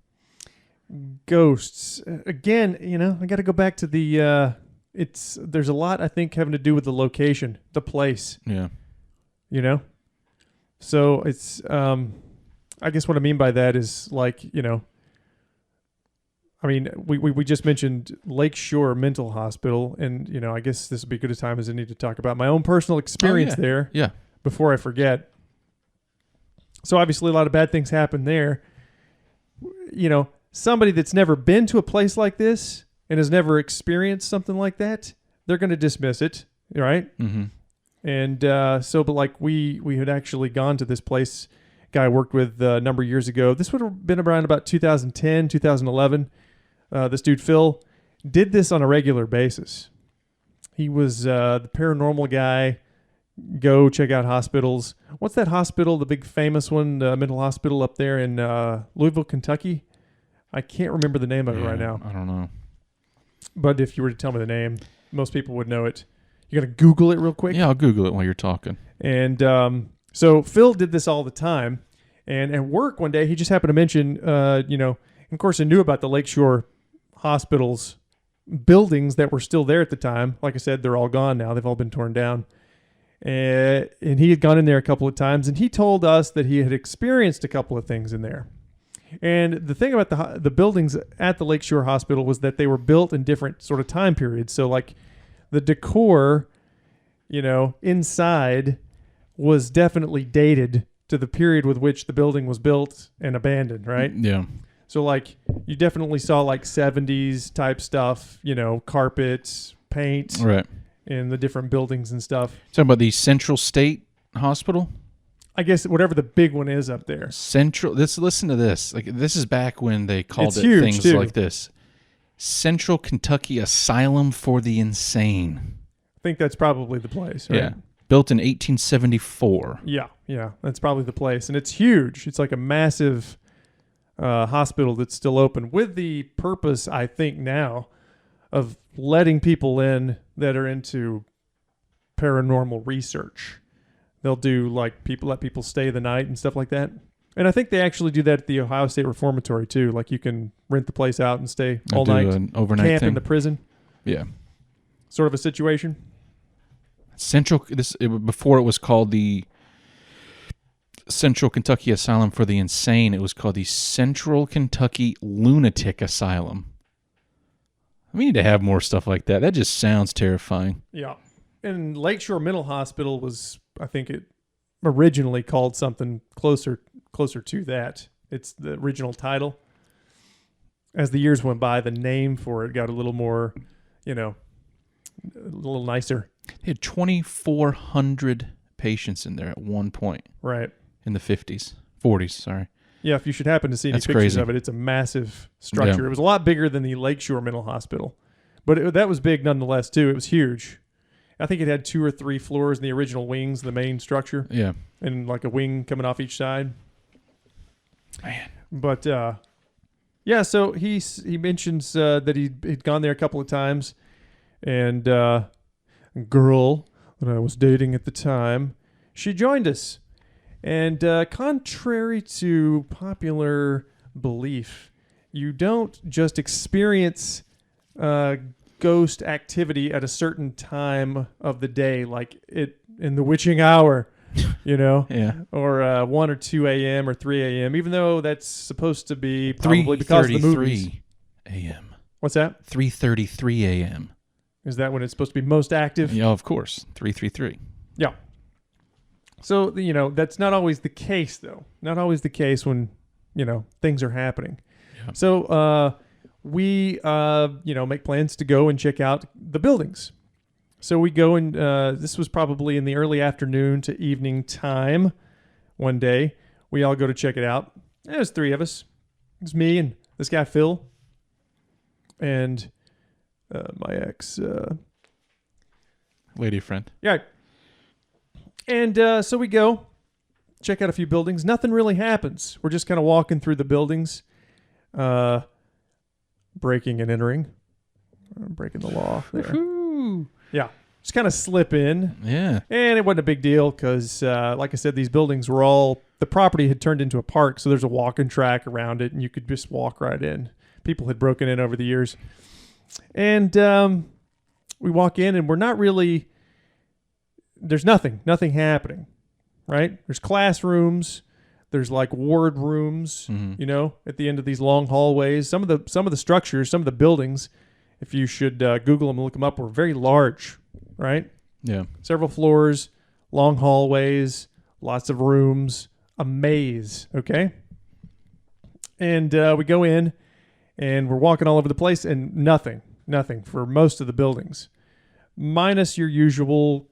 Ghosts. Again, I got to go back to the, there's a lot, I think, having to do with the location, the place. Yeah. So it's, I guess what I mean by that is like, I mean, we just mentioned Lakeshore Mental Hospital, and, I guess this would be good a time as I need to talk about my own personal experience there before I forget. So obviously a lot of bad things happen there. Somebody that's never been to a place like this and has never experienced something like that, they're going to dismiss it, right? Mm-hmm. And but like we had actually gone to this place, guy I worked with a number of years ago. This would have been around about 2010, 2011. This dude, Phil, did this on a regular basis. He was the paranormal guy. Go check out hospitals. What's that hospital, the big famous one, the mental hospital up there in Louisville, Kentucky? I can't remember the name of it right now. I don't know. But if you were to tell me the name, most people would know it. You got to Google it real quick? Yeah, I'll Google it while you're talking. And so Phil did this all the time. And at work one day, he just happened to mention, of course, I knew about the Lakeshore Hospital's buildings that were still there at the time. Like I said, they're all gone now. They've all been torn down. And he had gone in there a couple of times, and he told us that he had experienced a couple of things in there. And the thing about the buildings at the Lakeshore Hospital was that they were built in different sort of time periods. So like the decor, inside was definitely dated to the period with which the building was built and abandoned, right? Yeah. So like you definitely saw like 70s type stuff, carpets, paint, right, in the different buildings and stuff. Talking about the Central State Hospital? I guess whatever the big one is up there. Listen to this. Like, this is back when they called It's it huge, things too. like this. Central Kentucky Asylum for the Insane. I think that's probably the place, right? Yeah. Built in 1874. Yeah, that's probably the place. And it's huge. It's like a massive hospital that's still open with the purpose, I think now, of letting people in that are into paranormal research. They'll do like let people stay the night and stuff like that. And I think they actually do that at the Ohio State Reformatory too. Like you can rent the place out and stay all night, an overnight camp thing. in the prison. Yeah. Sort of a situation. Before it was called the Central Kentucky Asylum for the Insane, it was called the Central Kentucky Lunatic Asylum. We need to have more stuff like that. That just sounds terrifying. Yeah. And Lakeshore Mental Hospital was, I think it originally called something closer to that. It's the original title. As the years went by, the name for it got a little more, a little nicer. They had 2,400 patients in there at one point. Right. In the 40s, sorry. Yeah, if you should happen to see any That's pictures crazy. of it, it's a massive structure. Yeah. It was a lot bigger than the Lakeshore Mental Hospital. But that was big nonetheless, too. It was huge. I think it had 2 or 3 floors in the original wings, the main structure. Yeah. And like a wing coming off each side. Man. But, so he mentions that he'd gone there a couple of times. And a girl that I was dating at the time, she joined us. And contrary to popular belief, you don't just experience ghost activity at a certain time of the day, like it in the witching hour, Yeah. or 1 or 2 a.m. or 3 a.m., even though that's supposed to be probably because of the movies. 3:33 a.m. What's that? 3:33 a.m. Is that when it's supposed to be most active? Yeah, of course. 3:33. Yeah. So, that's not always the case, though. Not always the case when, things are happening. Yeah. So we make plans to go and check out the buildings. So we go and this was probably in the early afternoon to evening time one day. We all go to check it out. There's 3 of us. It's me and this guy Phil and my ex lady friend. Yeah. And so we go check out a few buildings. Nothing really happens. We're just kind of walking through the buildings, breaking and entering, breaking the law there. Woo-hoo. Yeah. Just kind of slip in. Yeah. And it wasn't a big deal because, like I said, these buildings were all, the property had turned into a park. So there's a walking track around it and you could just walk right in. People had broken in over the years. And we walk in and we're not really, there's nothing happening, right? There's classrooms. There's like ward rooms, at the end of these long hallways. Some of the structures, some of the buildings, if you should Google them and look them up, were very large. Right? Yeah. Several floors, long hallways, lots of rooms, a maze, okay? And we go in and we're walking all over the place and nothing for most of the buildings. Minus your usual,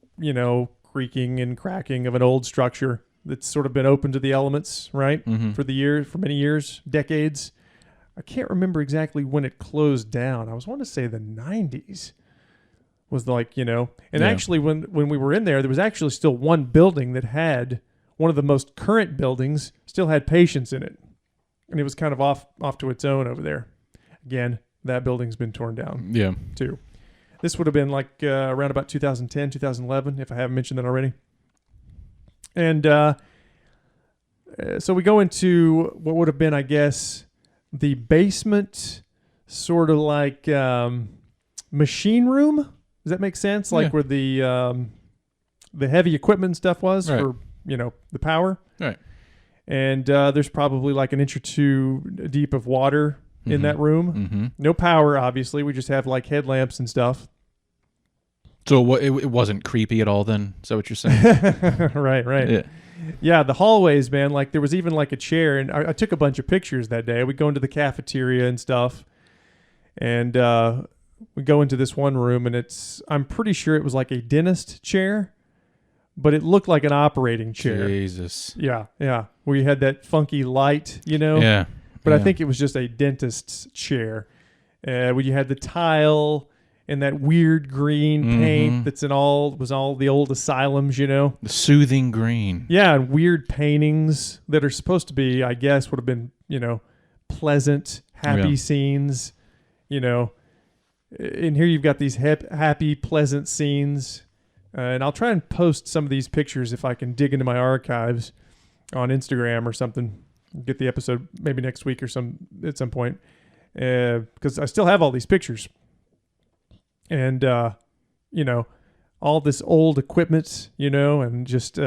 creaking and cracking of an old structure that's sort of been open to the elements, right? Mm-hmm. For many years, decades. I can't remember exactly when it closed down. I want to say the 90s. Was like, actually when we were in there was actually still one building that had one of the most current buildings still had patients in it. And it was kind of off to its own over there. Again, that building's been torn down. Yeah. Too. This would have been like around about 2010, 2011, if I haven't mentioned that already. And so we go into what would have been, I guess, the basement sort of like machine room. Does that make sense? Like where the heavy equipment and stuff was for, the power. Right. And there's probably like an inch or 2 deep of water in that room. Mm-hmm. No power, obviously. We just have like headlamps and stuff. So it wasn't creepy at all then? Is that what you're saying? Right. Yeah, the hallways, man, like there was even like a chair. And I took a bunch of pictures that day. We go into the cafeteria and stuff. And we go into this one room and I'm pretty sure it was like a dentist chair, but it looked like an operating chair. Jesus. Yeah. Where you had that funky light, Yeah. But I think it was just a dentist's chair. Where you had the tile and that weird green paint that's was all the old asylums, The soothing green. Yeah, and weird paintings that are supposed to be, I guess, would have been, pleasant, happy scenes, And here you've got these happy, pleasant scenes. And I'll try and post some of these pictures if I can dig into my archives on Instagram or something. Get the episode maybe next week or at some point. Because I still have all these pictures. And, all this old equipment, and just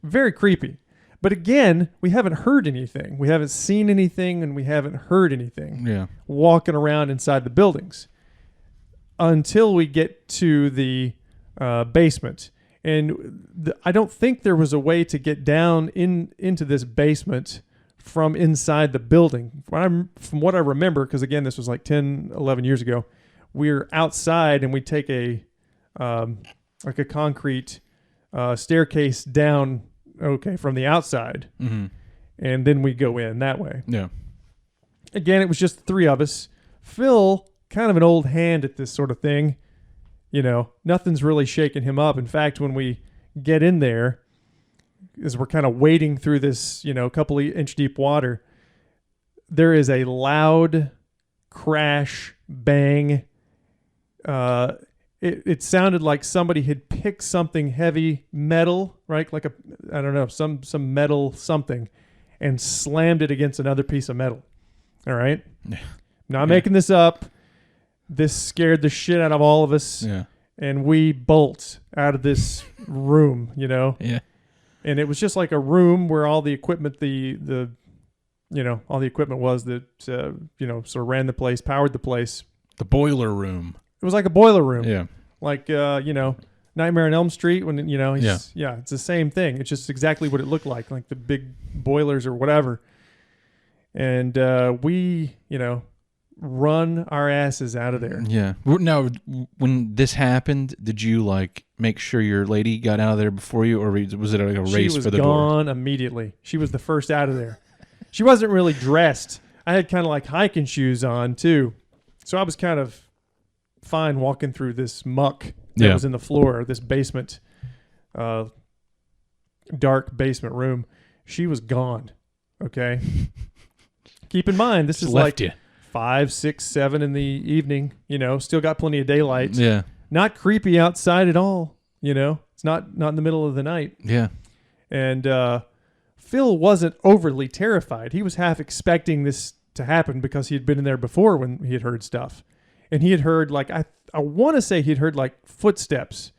very creepy. But again, we haven't heard anything. We haven't seen anything and we haven't heard anything. Yeah. Walking around inside the buildings. Until we get to the basement. And I don't think there was a way to get down into this basement from inside the building. From what I remember, because again, this was like 10, 11 years ago, we're outside and we take a concrete staircase down, from the outside. Mm-hmm. And then we go in that way. Yeah. Again, it was just the 3 of us. Phil, kind of an old hand at this sort of thing. Nothing's really shaking him up. In fact, when we get in there, as we're kind of wading through this, couple of inch deep water, there is a loud crash, bang. It sounded like somebody had picked something heavy metal, right? Like some metal something, and slammed it against another piece of metal. All right. Yeah. Not making this up. This scared the shit out of all of us. Yeah. And we bolt out of this room, Yeah. And it was just like a room where all the equipment, all the equipment was that, sort of ran the place, powered the place. The boiler room. It was like a boiler room. Yeah. Like, Nightmare on Elm Street when, it's the same thing. It's just exactly what it looked like the big boilers or whatever. and we, run our asses out of there. Yeah. Now, when this happened, did you like make sure your lady got out of there before you, or was it like a race for the door? She was gone immediately. She was the first out of there. She wasn't really dressed. I had kind of like hiking shoes on too, so I was kind of fine walking through this muck that was in the floor, this basement, dark basement room. She was gone. Okay. Keep in mind, this is like 5, 6, 7 in the evening. Still got plenty of daylight. Yeah. Not creepy outside at all. It's not in the middle of the night. Yeah. And Phil wasn't overly terrified. He was half expecting this to happen because he had been in there before when he had heard stuff. And he had heard, like, I want to say he'd heard, like, footsteps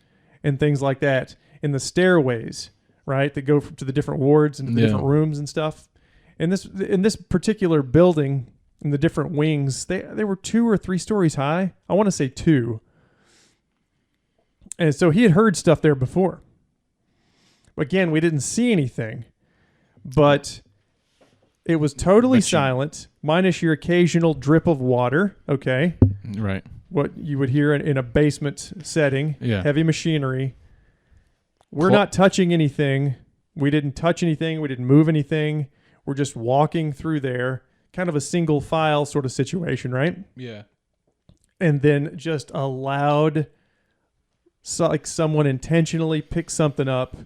and things like that in the stairways, right, that go to the different wards and the different rooms and stuff. In this particular building, in the different wings, they were 2 or 3 stories high. I want to say 2. And so he had heard stuff there before. Again, we didn't see anything, but it was totally silent, minus your occasional drip of water, okay? Right. What you would hear in a basement setting, heavy machinery. We're not touching anything. We didn't touch anything. We didn't move anything. We're just walking through there, kind of a single file sort of situation, right? Yeah. And then just a loud, like someone intentionally picked something up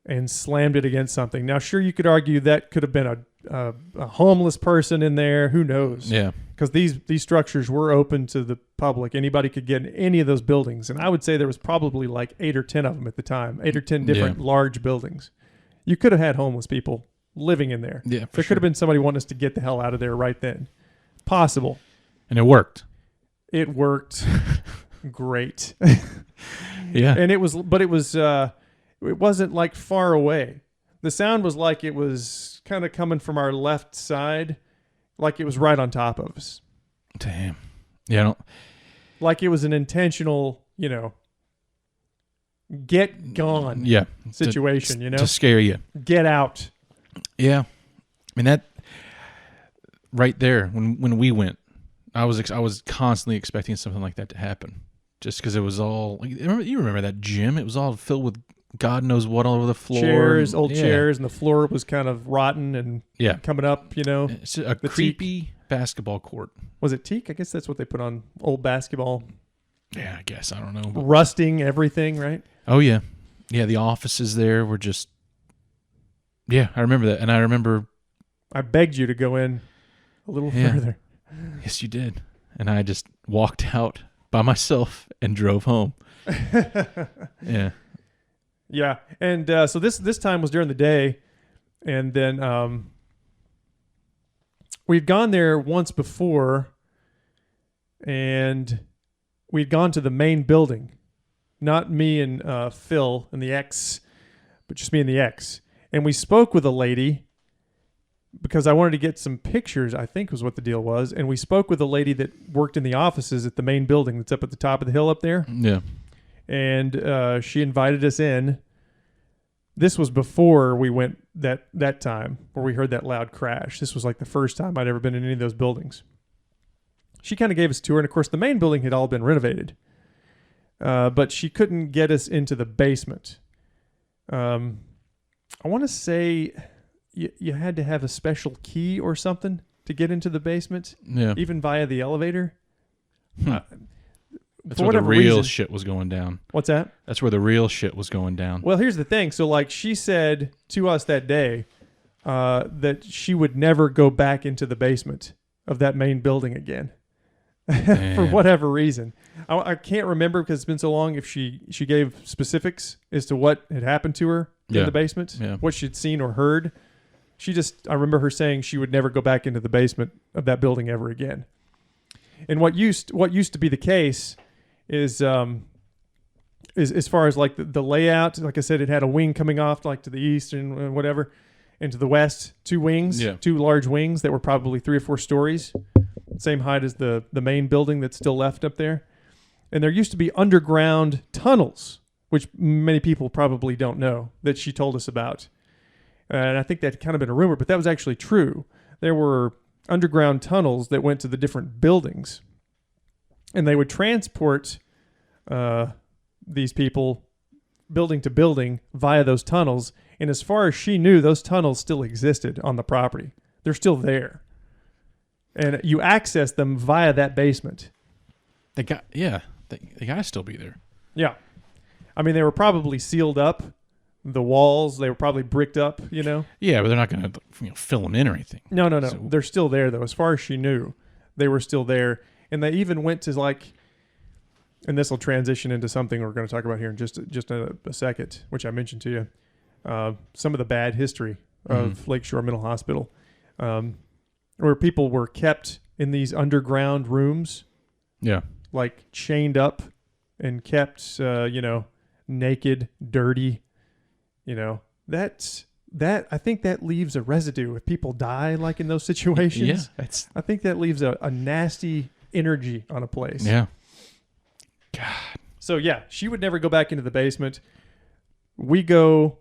and slammed it against something. Now, sure, you could argue that could have been a homeless person in there. Who knows? Yeah. Because these structures were open to the public. Anybody could get in any of those buildings. And I would say there was probably like 8 or 10 of them at the time, 8 or 10 different large buildings. You could have had homeless people living in there. Yeah, there could have been somebody wanting us to get the hell out of there right then. Possible. And it worked. It worked great. Yeah. And it wasn't like far away. The sound was like it was kind of coming from our left side, like it was right on top of us. Damn. Yeah. Like it was an intentional, get gone situation, to scare you. Get out. Yeah. I mean, that right there, when we went, I was constantly expecting something like that to happen, just because it was all, you remember that gym? It was all filled with God knows what all over the floor. Old chairs, and the floor was kind of rotten and coming up, It's a creepy basketball court. Was it teak? I guess that's what they put on old basketball. Yeah, I guess. I don't know. But rusting everything, right? Oh, yeah. Yeah, the offices there were just... Yeah, I remember that. And I remember... I begged you to go in a little further. Yes, you did. And I just walked out by myself and drove home. Yeah. Yeah. And so this time was during the day. And then we'd gone there once before. And we'd gone to the main building. Not me and Phil and the ex, but just me and the ex. And we spoke with a lady because I wanted to get some pictures, I think was what the deal was. And we spoke with a lady that worked in the offices at the main building that's up at the top of the hill up there. Yeah. And she invited us in. This was before we went that time where we heard that loud crash. This was like the first time I'd ever been in any of those buildings. She kind of gave us a tour. And, of course, the main building had all been renovated. But she couldn't get us into the basement. I want to say you had to have a special key or something to get into the basement, even via the elevator. That's where the real shit was going down. What's that? That's where the real shit was going down. Well, here's the thing. So, like, she said to us that day that she would never go back into the basement of that main building again. For whatever reason. I can't remember because it's been so long if she gave specifics as to what had happened to her in the basement, what she'd seen or heard. I remember her saying she would never go back into the basement of that building ever again. And what used to be the case is as far as like the layout, like I said, it had a wing coming off like to the east and whatever, and to the west, 2 wings, 2 large wings that were probably 3 or 4 stories. Same height as the main building that's still left up there. And there used to be underground tunnels, which many people probably don't know, that she told us about. And I think that had kind of been a rumor, but that was actually true. there were underground tunnels that went to the different buildings, and they would transport these people building to building via those tunnels. And as far as she knew, those tunnels still existed on the property. They're still there, and you access them via that basement. They got they gotta still be there. Yeah, I mean, they were probably sealed up. The walls, they were probably bricked up, you know? Yeah, but they're not going to fill them in or anything. No. So, They're still there, though. As far as she knew, they were still there. And they even went to, like, and this will transition into something we're going to talk about here in just a second, which I mentioned to you. Some of the bad history of Lakeshore Mental Hospital, where people were kept in these underground rooms. Yeah. Like, chained up and kept, naked, dirty. That I think that leaves a residue if people die like in those situations. Yeah, I think that leaves a nasty energy on a place. Yeah. God. So yeah, she would never go back into the basement. We go,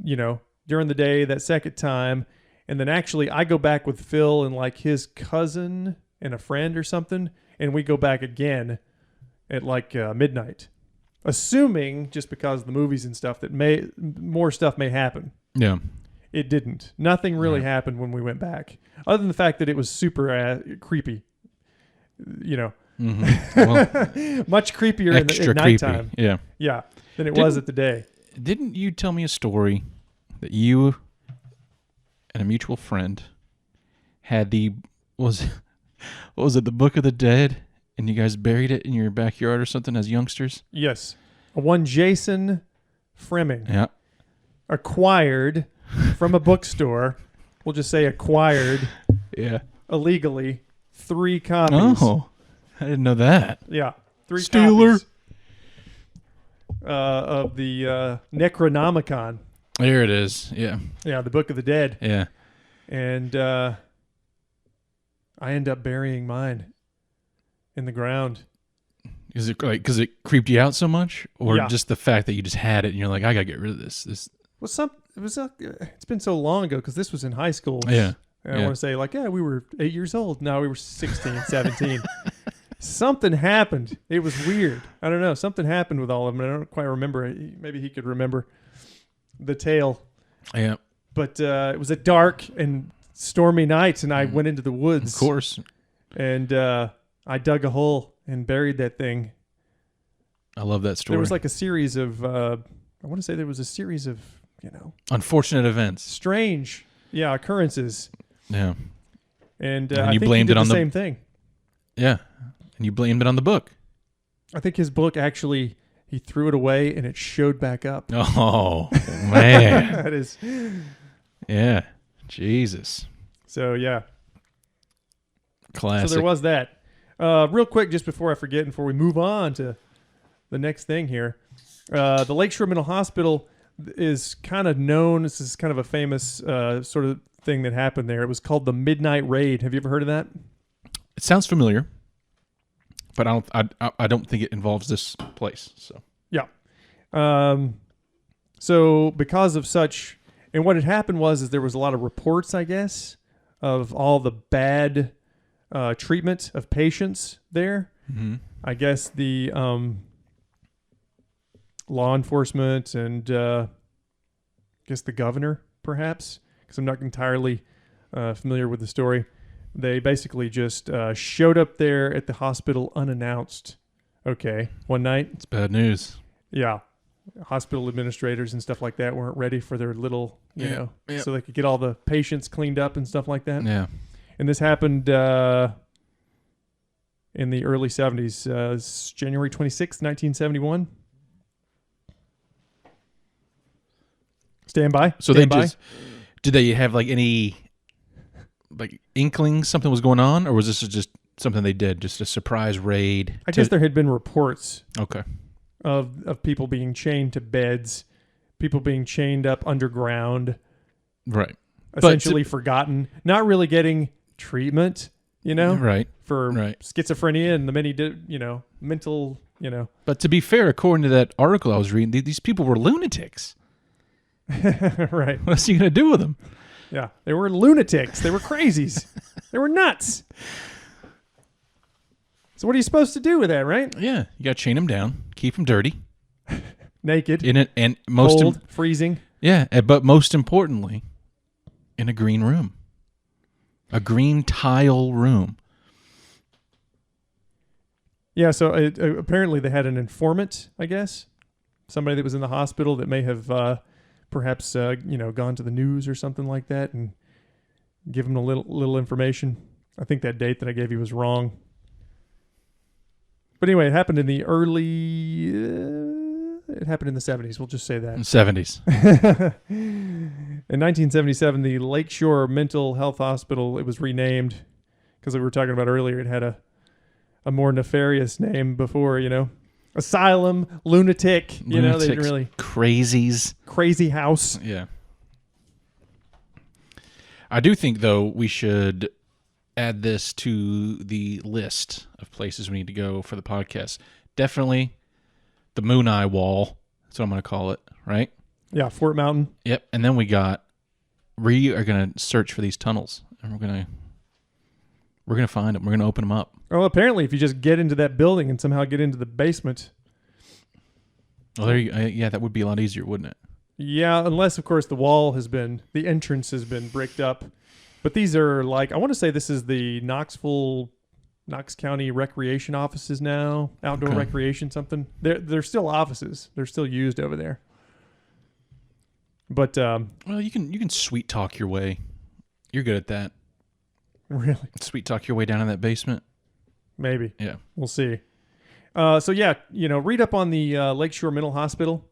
during the day that second time, and then actually I go back with Phil and like his cousin and a friend or something, and we go back again at like midnight. Assuming, just because of the movies and stuff, that more stuff may happen. Yeah. It didn't. Nothing really happened when we went back, other than the fact that it was super creepy. Mm-hmm. Well, much creepier extra at nighttime. creepy. Yeah, than it was at the day. Didn't you tell me a story that you and a mutual friend had what was it, the Book of the Dead? And you guys buried it in your backyard or something as youngsters? Yes. One Jason Fremming acquired from a bookstore. We'll just say acquired. Yeah. Illegally 3 copies. Oh, I didn't know that. Yeah. 3 Stealer. copies. Of the Necronomicon. There it is. Yeah. Yeah, the Book of the Dead. Yeah. And I end up burying mine in the ground. Is it like because it creeped you out so much, or Yeah. just the fact that you just had it and you're like, I gotta get rid of this? It's been so long ago because this was in high school. Yeah. And I want to say we were 8 years old. No, we were 16, 17. Something happened. It was weird. I don't know. Something happened with all of them. I don't quite remember. Maybe he could remember the tale. Yeah. But it was a dark and stormy night, and I went into the woods. Of course. And I dug a hole and buried that thing. I love that story. There was like a series of, I want to say there was a series of, unfortunate events. strange, occurrences. Yeah. And And I you think blamed he did it on the the- same thing. Yeah. And you blamed it on the book. I think his book actually, he threw it away and it showed back up. Oh, man. That is. Yeah. Jesus. So, yeah. Classic. So there was that. Real quick, just before I forget, and before we move on to the next thing here, the Lakeshore Mental Hospital is kind of known. This is kind of a famous sort of thing that happened there. It was called the Midnight Raid. Have you ever heard of that? It sounds familiar, but I don't think it involves this place. So Yeah. So because of such, and what had happened was there was a lot of reports, I guess, of all the bad treatment of patients there. mm-hmm. I guess the law enforcement and I guess the governor, perhaps, because I'm not entirely familiar with the story. They basically just showed up there at the hospital unannounced. Okay, one night. It's bad news. Yeah. Hospital administrators and stuff like that weren't ready for their little, Yeah. so they could get all the patients cleaned up and stuff like that. Yeah. And this happened in the early 70s, January 26th, 1971. Stand by. So Stand they by. just did they have like any like inkling something was going on, or was this just something they did, just a surprise raid? I guess there had been reports Okay. of people being chained to beds, people being chained up underground, Right. essentially forgotten, not really getting treatment, Right. for Right. schizophrenia and the many, mental, But to be fair, according to that article I was reading, these people were lunatics. right. What's he gonna do with them? Yeah, they were lunatics. They were crazies. They were nuts. So what are you supposed to do with that, right? Yeah, you got to chain them down, keep them dirty, Naked, in it, and cold, freezing. Yeah, but most importantly, in a green room, a green tile room. Yeah, so apparently they had an informant, I guess, somebody that was in the hospital that may have perhaps gone to the news or something like that and give him a little information. I think that date that I gave you was wrong. But anyway, it happened in the early. It happened in the 70s. We'll just say that. 70s. In 1977, the Lakeshore Mental Health Hospital, it was renamed because we were talking about earlier. It had a more nefarious name before, asylum, lunatic. They didn't really crazies, crazy house. Yeah. I do think though we should add this to the list of places we need to go for the podcast. Definitely the Moon Eye Wall. That's what I'm going to call it, right? Yeah, Fort Mountain. Yep. And then we are going to search for these tunnels, and we're going to find them. We're going to open them up. Well, apparently, if you just get into that building and somehow get into the basement. Well, yeah, that would be a lot easier, wouldn't it? Yeah, unless, of course, the entrance has been bricked up. But these are I want to say this is the Knox County Recreation offices now, outdoor recreation something. They're still offices. They're still used over there. But well, you can sweet talk your way. You're good at that. Really? Sweet talk your way down in that basement. Maybe. Yeah. We'll see. So yeah, read up on the Lakeshore Mental Hospital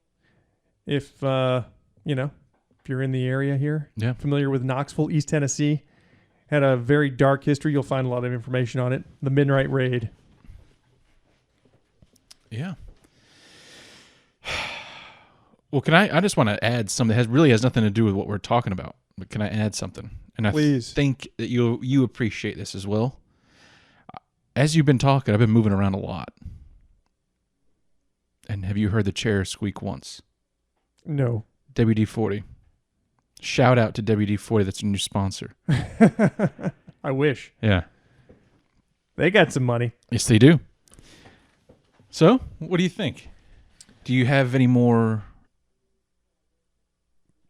if you're in the area here. Yeah. Familiar with Knoxville, East Tennessee. Had a very dark history. You'll find a lot of information on it. The Midnight Raid. Yeah. Well, I just want to add something that really has nothing to do with what we're talking about. But can I add something? And Please. Think that you appreciate this as well. As you've been talking, I've been moving around a lot. And have you heard the chair squeak once? No. WD-40. Shout out to WD-40. That's a new sponsor. I wish. Yeah. They got some money. Yes, they do. So, what do you think? Do you have any more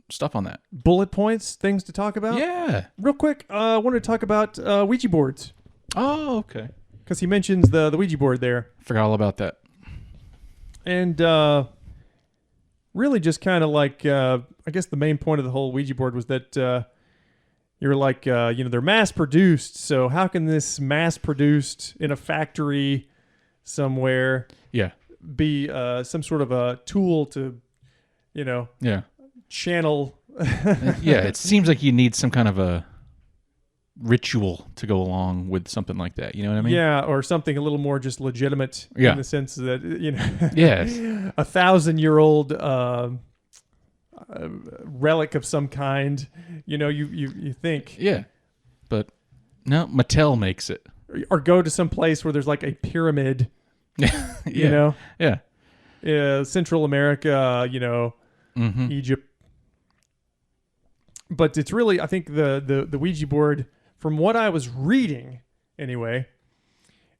stuff on that? Bullet points, things to talk about? Yeah. Real quick, I wanted to talk about Ouija boards. Oh, okay. Because he mentions the Ouija board there. Forgot all about that. And really just kind of I guess the main point of the whole Ouija board was that you're they're mass produced. So how can this mass produced in a factory somewhere be some sort of a tool to, channel? Yeah, it seems like you need some kind of a ritual to go along with something like that. You know what I mean? Yeah, or something a little more just legitimate in the sense that, yes, 1,000-year-old relic of some kind, you think. Yeah, but no, Mattel makes it. Or go to some place where there's like a pyramid, Yeah. Central America, Mm-hmm. Egypt. But it's really, I think the Ouija board, from what I was reading anyway,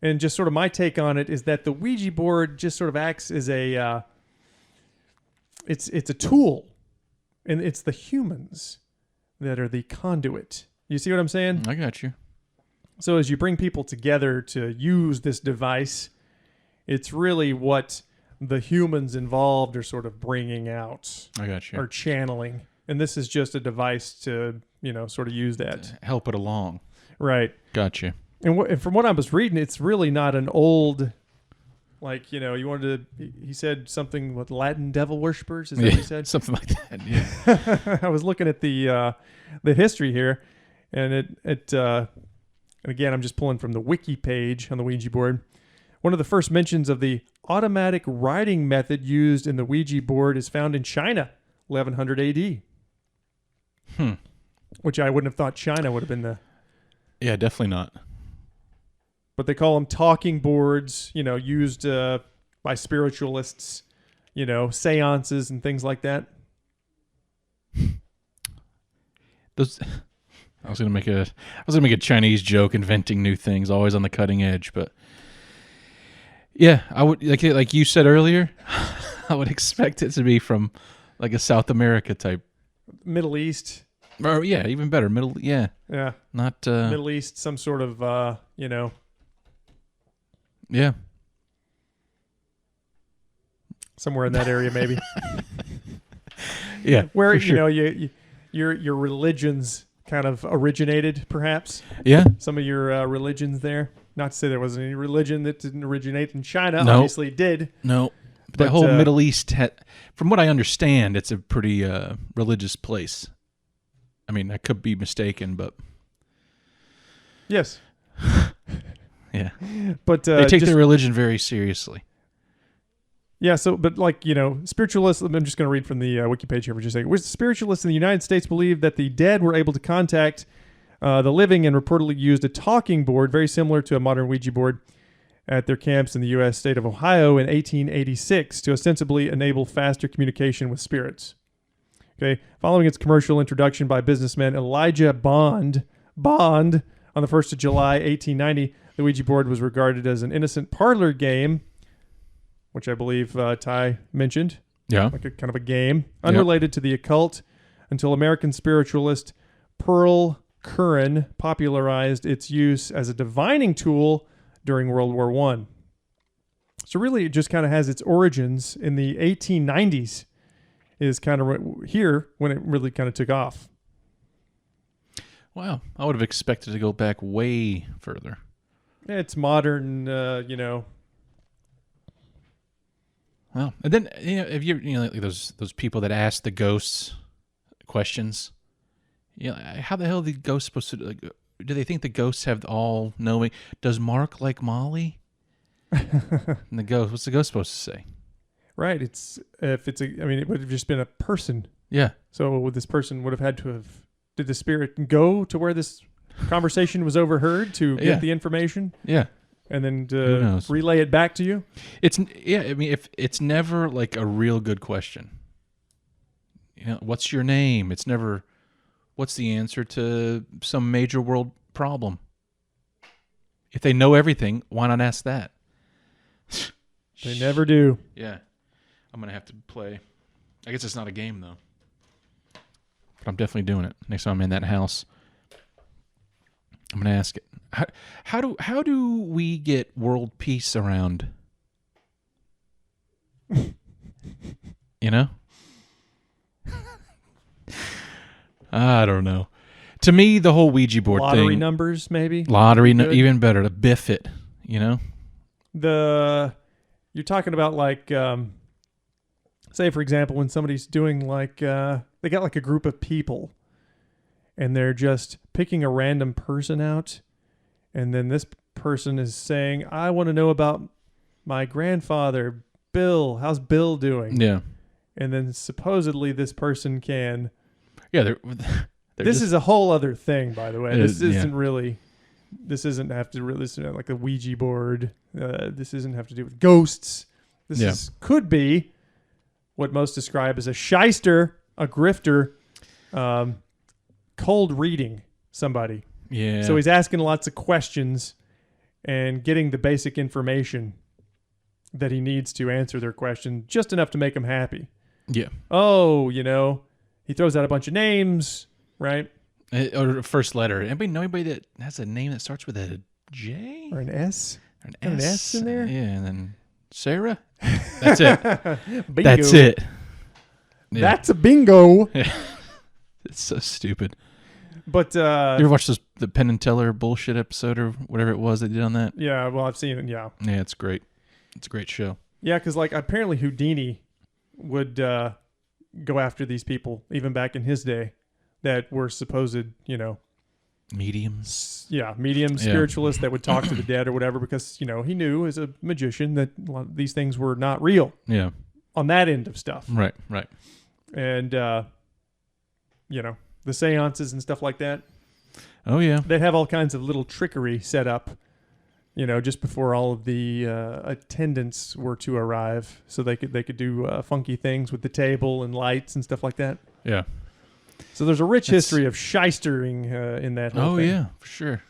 and just sort of my take on it, is that the Ouija board just sort of acts as it's a tool, and it's the humans that are the conduit. You see what I'm saying? I got you. So as you bring people together to use this device, it's really what the humans involved are sort of bringing out. I got you. Or channeling. And this is just a device to, sort of use that. Help it along. Right. Gotcha. And from what I was reading, it's really not an old, he said something with Latin devil worshippers. Is that what he said? Something like that. Yeah. I was looking at the history here, and and again, I'm just pulling from the wiki page on the Ouija board. One of the first mentions of the automatic writing method used in the Ouija board is found in China, 1100 AD. Which I wouldn't have thought China would have been the... Yeah, definitely not. But they call them talking boards, used by spiritualists, seances and things like that. Those. I was gonna make a Chinese joke, inventing new things, always on the cutting edge. But yeah, I would like you said earlier. I would expect it to be from like a South America type, Middle East. or yeah, even better, Middle. Yeah, Yeah. not Middle East, some sort of, yeah. somewhere in that area, maybe. Yeah, Where, for sure. your religions kind of originated, perhaps. Yeah, Some of your religions there. Not to say there wasn't any religion that didn't originate in China. No. Obviously it did. no. But, The whole Middle East, from what I understand, it's a pretty religious place. I mean, I could be mistaken, but Yes. yeah, But they take just- their religion very seriously. Yeah, so, but like, spiritualists, I'm just going to read from the wiki page here for just a second. Which spiritualists in the United States believe that the dead were able to contact the living and reportedly used a talking board, very similar to a modern Ouija board, at their camps in the U.S. state of Ohio in 1886 to ostensibly enable faster communication with spirits. Okay, following its commercial introduction by businessman Elijah Bond on the 1st of July, 1890, the Ouija board was regarded as an innocent parlor game, which I believe Ty mentioned, Yeah, like a kind of a game, unrelated to the occult, until American spiritualist Pearl Curran popularized its use as a divining tool during World War I. So really it just kind of has its origins in the 1890s is kind of here when it really kind of took off. wow. I would have expected to go back way further. It's modern, Well, and then if like those people that ask the ghosts questions, how the hell are the ghosts supposed to? Like, do they think the ghosts have all knowing? Does Mark like Molly? And the ghost, what's the ghost supposed to say? Right. It would have just been a person. Yeah, So this person would have had to have, did the spirit go to where this conversation was overheard to get Yeah. the information yeah. and then Who to knows? relay it back to you? It's I mean, if it's never like a real good question. What's your name? It's never. What's the answer to some major world problem? If they know everything, why not ask that? They never do. Yeah. I'm going to have to play. I guess it's not a game, though. But I'm definitely doing it. Next time I'm in that house, I'm going to ask it. How do we get world peace around? You know? I don't know. To me, the whole Ouija board Lottery thing. numbers, maybe? Lottery, Good. even better. To biff it, You're talking about like, say for example, when somebody's doing like, they got like a group of people and they're just picking a random person out. And then this person is saying, I want to know about my grandfather, Bill. How's Bill doing? Yeah. And then supposedly this person can. Yeah, they're This is a whole other thing, by the way. It This is, yeah. isn't really. This isn't have to really. This isn't like a Ouija board. This isn't have to do with ghosts. This could be what most describe as a shyster, a grifter, cold reading somebody. Yeah. So he's asking lots of questions and getting the basic information that he needs to answer their question, just enough to make them happy. Yeah. Oh, he throws out a bunch of names, right? Or first letter. Anybody know anybody that has a name that starts with a J? Or an S. Or an Got an S in there? Yeah, and then Sarah? That's it. Bingo. That's it. Yeah. That's a bingo. It's so stupid. But You ever watch the Penn and Teller bullshit episode or whatever it was they did on that? yeah, well, I've seen it. Yeah, Yeah, it's great. It's a great show. yeah, because like apparently Houdini would go after these people even back in his day that were supposed, Mediums. medium Yeah. spiritualists that would talk to the dead or whatever, because he knew as a magician that a lot of these things were not real Yeah. on that end of stuff. Right. And the seances and stuff like that, Oh, yeah. they'd have all kinds of little trickery set up, just before all of the attendants were to arrive, so they could do funky things with the table and lights and stuff like that. Yeah. So there's a rich history of shystering in that whole Oh thing. yeah, for sure.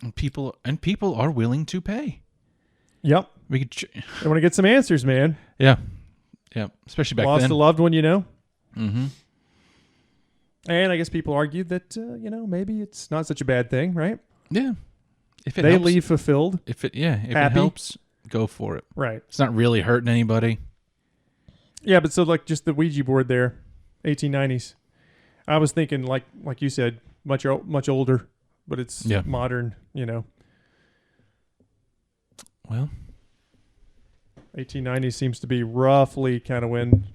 And people are willing to pay. Yep. We could, They want to get some answers, man. yeah, especially back Lost then. a loved one, you know. Mm-hmm. And I guess people argued that maybe it's not such a bad thing, right? Yeah, if it They helps, leave fulfilled, if it happy. helps, go for it. right? It's not really hurting anybody. Yeah, but so like just the Ouija board there, 1890s. I was thinking like you said, much older, but it's modern, you know. Well, 1890s seems to be roughly kind of when,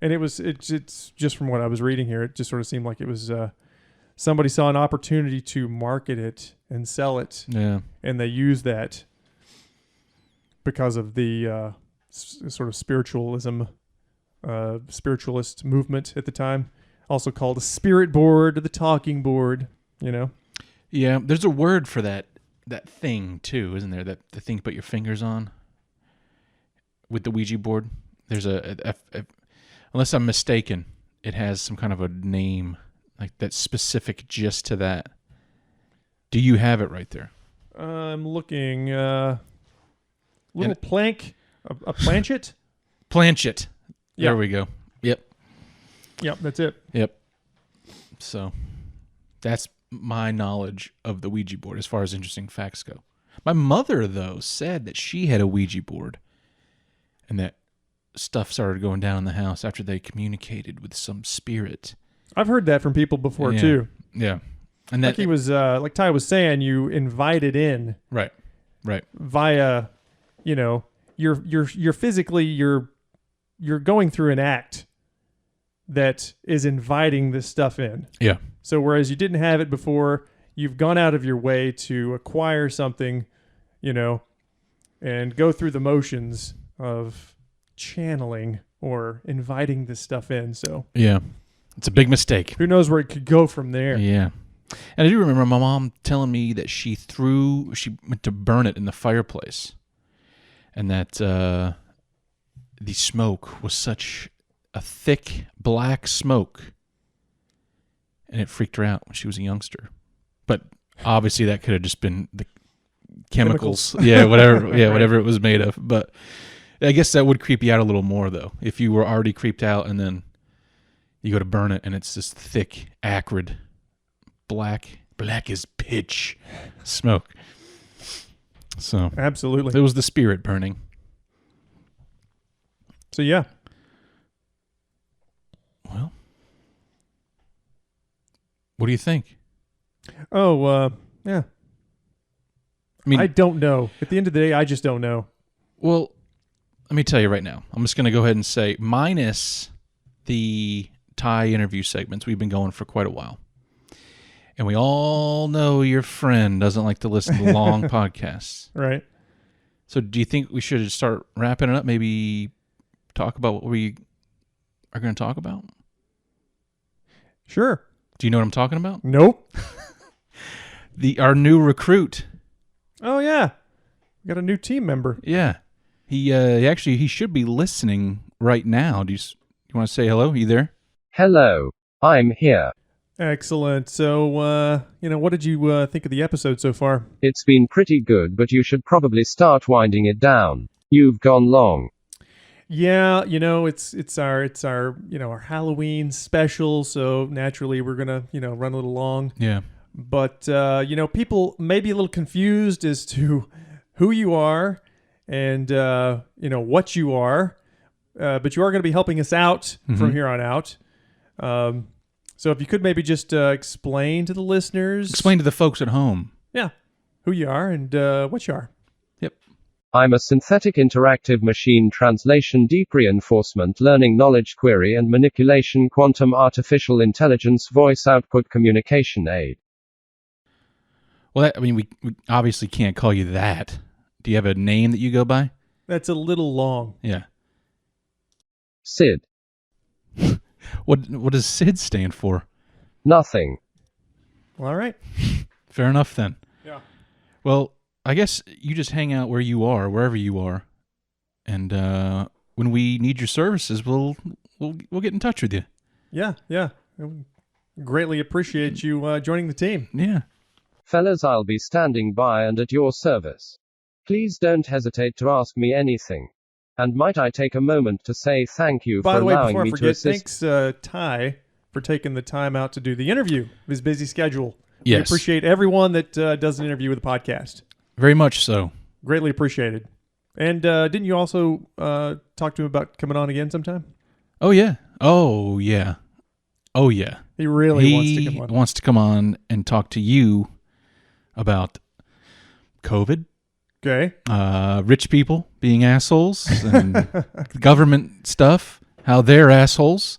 and it's just from what I was reading here, it just sort of seemed like it was somebody saw an opportunity to market it and sell it, and they used that because of the sort of spiritualist movement at the time, also called a spirit board or the talking board, you know. Yeah, there's a word for that thing too, isn't there? That the thing you put your fingers on with the Ouija board. There's a unless I'm mistaken, it has some kind of a name like that's specific just to that. Do you have it right there? I'm looking. Little plank, a planchet. Planchet. Yeah. There we go. Yep. Yep, that's it. Yep. So that's my knowledge of the Ouija board as far as interesting facts go. My mother, though, said that she had a Ouija board and that stuff started going down in the house after they communicated with some spirit. I've heard that from people before too. Yeah. And like that he was like Ty was saying, you invited in right via, you know, you're physically you're going through an act that is inviting this stuff in. Yeah. So whereas you didn't have it before, you've gone out of your way to acquire something, you know, and go through the motions of channeling or inviting this stuff in. So yeah, it's a big mistake. Who knows where it could go from there? Yeah. And I do remember my mom telling me that she went to burn it in the fireplace, and that the smoke was such a thick black smoke, and it freaked her out when she was a youngster. But obviously that could have just been the chemicals. Yeah, whatever. Yeah, whatever it was made of. But I guess that would creep you out a little more, though, if you were already creeped out and then you go to burn it and it's this thick, acrid, black as pitch smoke. So absolutely, it was the spirit burning. So yeah. Well, what do you think? Oh, yeah. I mean, I don't know. At the end of the day, I just don't know. Well, let me tell you right now. I'm just going to go ahead and say, minus the Ty interview segments, we've been going for quite a while. And we all know your friend doesn't like to listen to long podcasts. Right. So do you think we should start wrapping it up? Maybe talk about what we are going to talk about? Sure. Do you know what I'm talking about? Nope. Our new recruit. Oh, yeah. We got a new team member. Yeah. He should be listening right now. Do you want to say hello? You there? Hello. I'm here. Excellent. So, what did you think of the episode so far? It's been pretty good, but you should probably start winding it down. You've gone long. Yeah, it's our our Halloween special, so naturally we're gonna run a little long. Yeah. But people may be a little confused as to who you are and what you are, but you are going to be helping us out from here on out. So if you could maybe just explain to the listeners, explain to the folks at home, who you are and what you are. Yep. I'm a synthetic interactive machine translation deep reinforcement learning knowledge query and manipulation quantum artificial intelligence voice output communication aid. Well, we obviously can't call you that. Do you have a name that you go by? That's a little long. Yeah. Sid. What does SID stand for? Nothing. All right. Fair enough then. Yeah. Well, I guess you just hang out where you are, wherever you are, and when we need your services, we'll get in touch with you. Yeah. Greatly appreciate you joining the team. Yeah. Fellas, I'll be standing by and at your service. Please don't hesitate to ask me anything. And might I take a moment to say thank you By for the way, allowing before I me to forget, assist. thanks Ty for taking the time out to do the interview of his busy schedule. We Yes. appreciate everyone that does an interview with the podcast. Very much so. Greatly appreciated. And didn't you also talk to him about coming on again sometime? Oh, yeah. Oh, yeah. Oh, yeah. He really He wants to come on. wants to come on and talk to you about COVID, Okay. rich people being assholes, and government stuff, how they're assholes.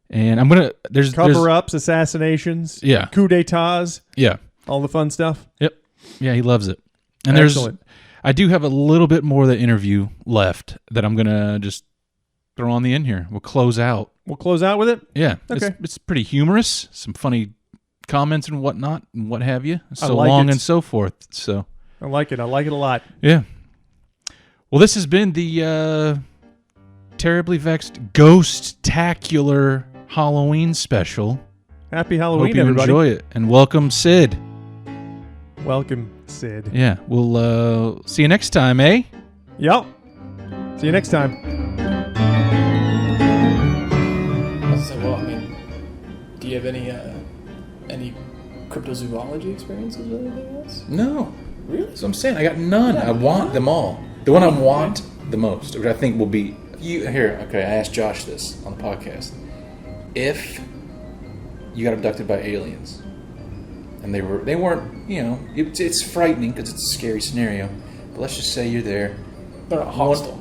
And I'm going to... There's Cover-ups, assassinations, Yeah. coup d'etats, Yeah. all the fun stuff. Yep. Yeah, he loves it. And Excellent. I do have a little bit more of the interview left that I'm going to just throw on the end here. We'll close out. We'll close out with it. Yeah. Okay. It's pretty humorous. Some funny comments and whatnot and what have you. So like long it. and so forth. So, I like it. I like it a lot. yeah. Well, this has been the Terribly Vexed Ghostacular Halloween special. Happy Halloween, Hope you everybody. enjoy it. And welcome, Sid. Welcome, Sid. Yeah. We'll see you next time, eh? Yep. See you next time. I was say, well, I mean, do you have any cryptozoology experiences or anything else? No. Really? That's what I'm saying. I got none. I want them all. The one I want the most, which I think will be you. Here, okay. I asked Josh this on the podcast. If you got abducted by aliens, and they weren't, it's frightening because it's a scary scenario. But let's just say you're there. They're not hostile.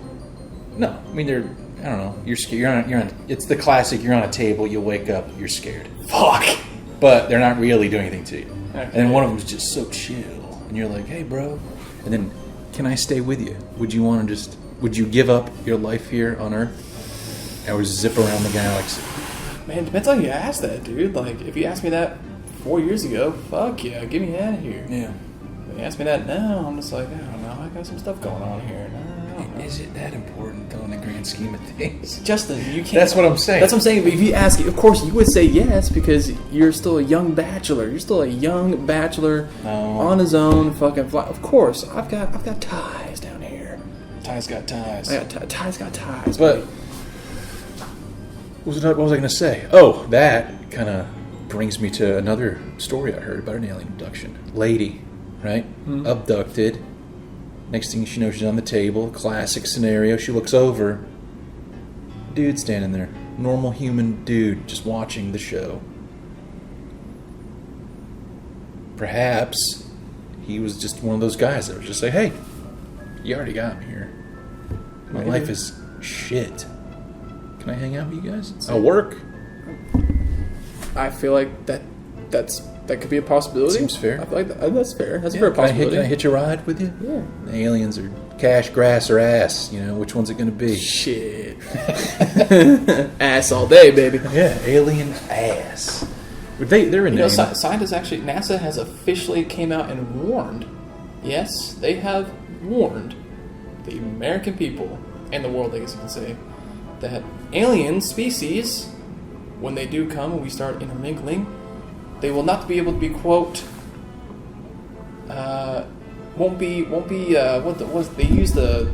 No, I mean they're. I don't know. You're scared. You're on. It's the classic. You're on a table. You wake up. You're scared. Fuck. But they're not really doing anything to you. Okay. And then one of them's just so chill, and you're like, "Hey, bro," and then, "Can I stay with you? Would you want to just? Would you give up your life here on Earth, or zip around the galaxy?" Man, depends how you ask that, dude. Like, if you asked me that 4 years ago, fuck yeah, get me out of here. Yeah. If you ask me that now, I'm just like, I don't know, I got some stuff going on here. No, I don't know. Is it that important though in the grand scheme of things? Justin, you can't. That's what I'm saying. That's what I'm saying. But if you ask, of course, you would say yes because you're still a young bachelor. You're still a young bachelor on his own. Fucking fly. Of course, I've got ties down here. Ty's got ties. I got ties. Got ties. But baby. what was I going to say? Oh, that kind of brings me to another story I heard about an alien abduction. Lady, right? Mm-hmm. Abducted. Next thing she knows, she's on the table. Classic scenario. She looks over. Dude standing there. Normal human dude just watching the show. Perhaps he was just one of those guys that was just like, hey, you already got me here. My Maybe. life is shit. Can I hang out with you guys? I'll work. I feel like that could be a possibility. Seems fair. I feel like that's fair. That's a Yeah, fair can I possibility. hitch a ride with you? Yeah. The aliens are cash, grass, or ass. Which one's it going to be? Shit. Ass all day, baby. Yeah, alien ass. They're in there. Scientists actually, NASA has officially came out and warned. Yes, they have warned the American people and the world, I guess you can say, that alien species, when they do come and we start intermingling, they will not be able to be quote. Won't be. They use the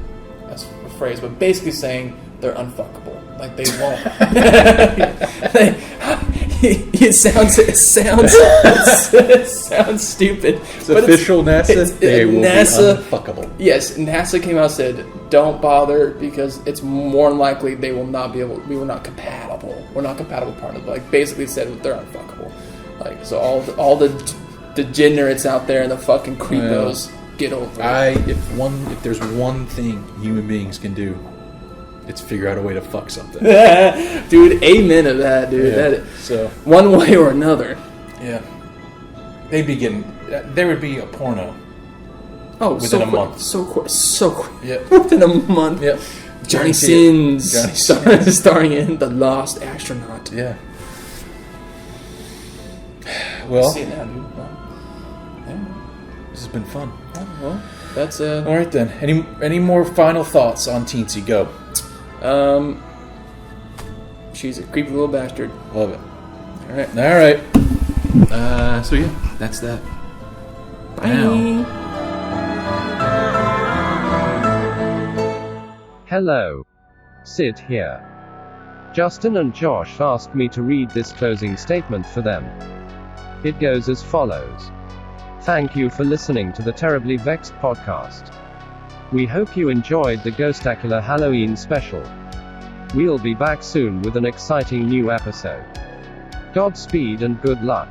phrase, but basically saying they're unfuckable. Like they won't. It sounds stupid. It's official NASA. They will NASA, be unfuckable. Yes, NASA came out and said, don't bother because it's more than likely they will not be able. We were not compatible. We're not compatible partners. Like basically said they're unfuckable. Like so all the degenerates out there and the fucking creepos get over it. If there's one thing human beings can do, it's figure out a way to fuck something. Dude, amen to that, dude. Yeah, so one way or another. yeah, they'd be getting. There would be a porno. Oh, within a month. So quick. Yep. Within a month. Yep. Johnny Sins, Johnny Sins. starring in The Lost Astronaut. Yeah. Well, See it now, dude. Yeah. this has been fun. Well, that's All right then. Any more final thoughts on Teensy? Go. she's a creepy little bastard. Love it. All right. So yeah, that's that. Bye now. Hello. Sid here. Justin and Josh asked me to read this closing statement for them. It goes as follows. Thank you for listening to the Terribly Vexed podcast. We hope you enjoyed the Ghostacular Halloween special. We'll be back soon with an exciting new episode. Godspeed and good luck.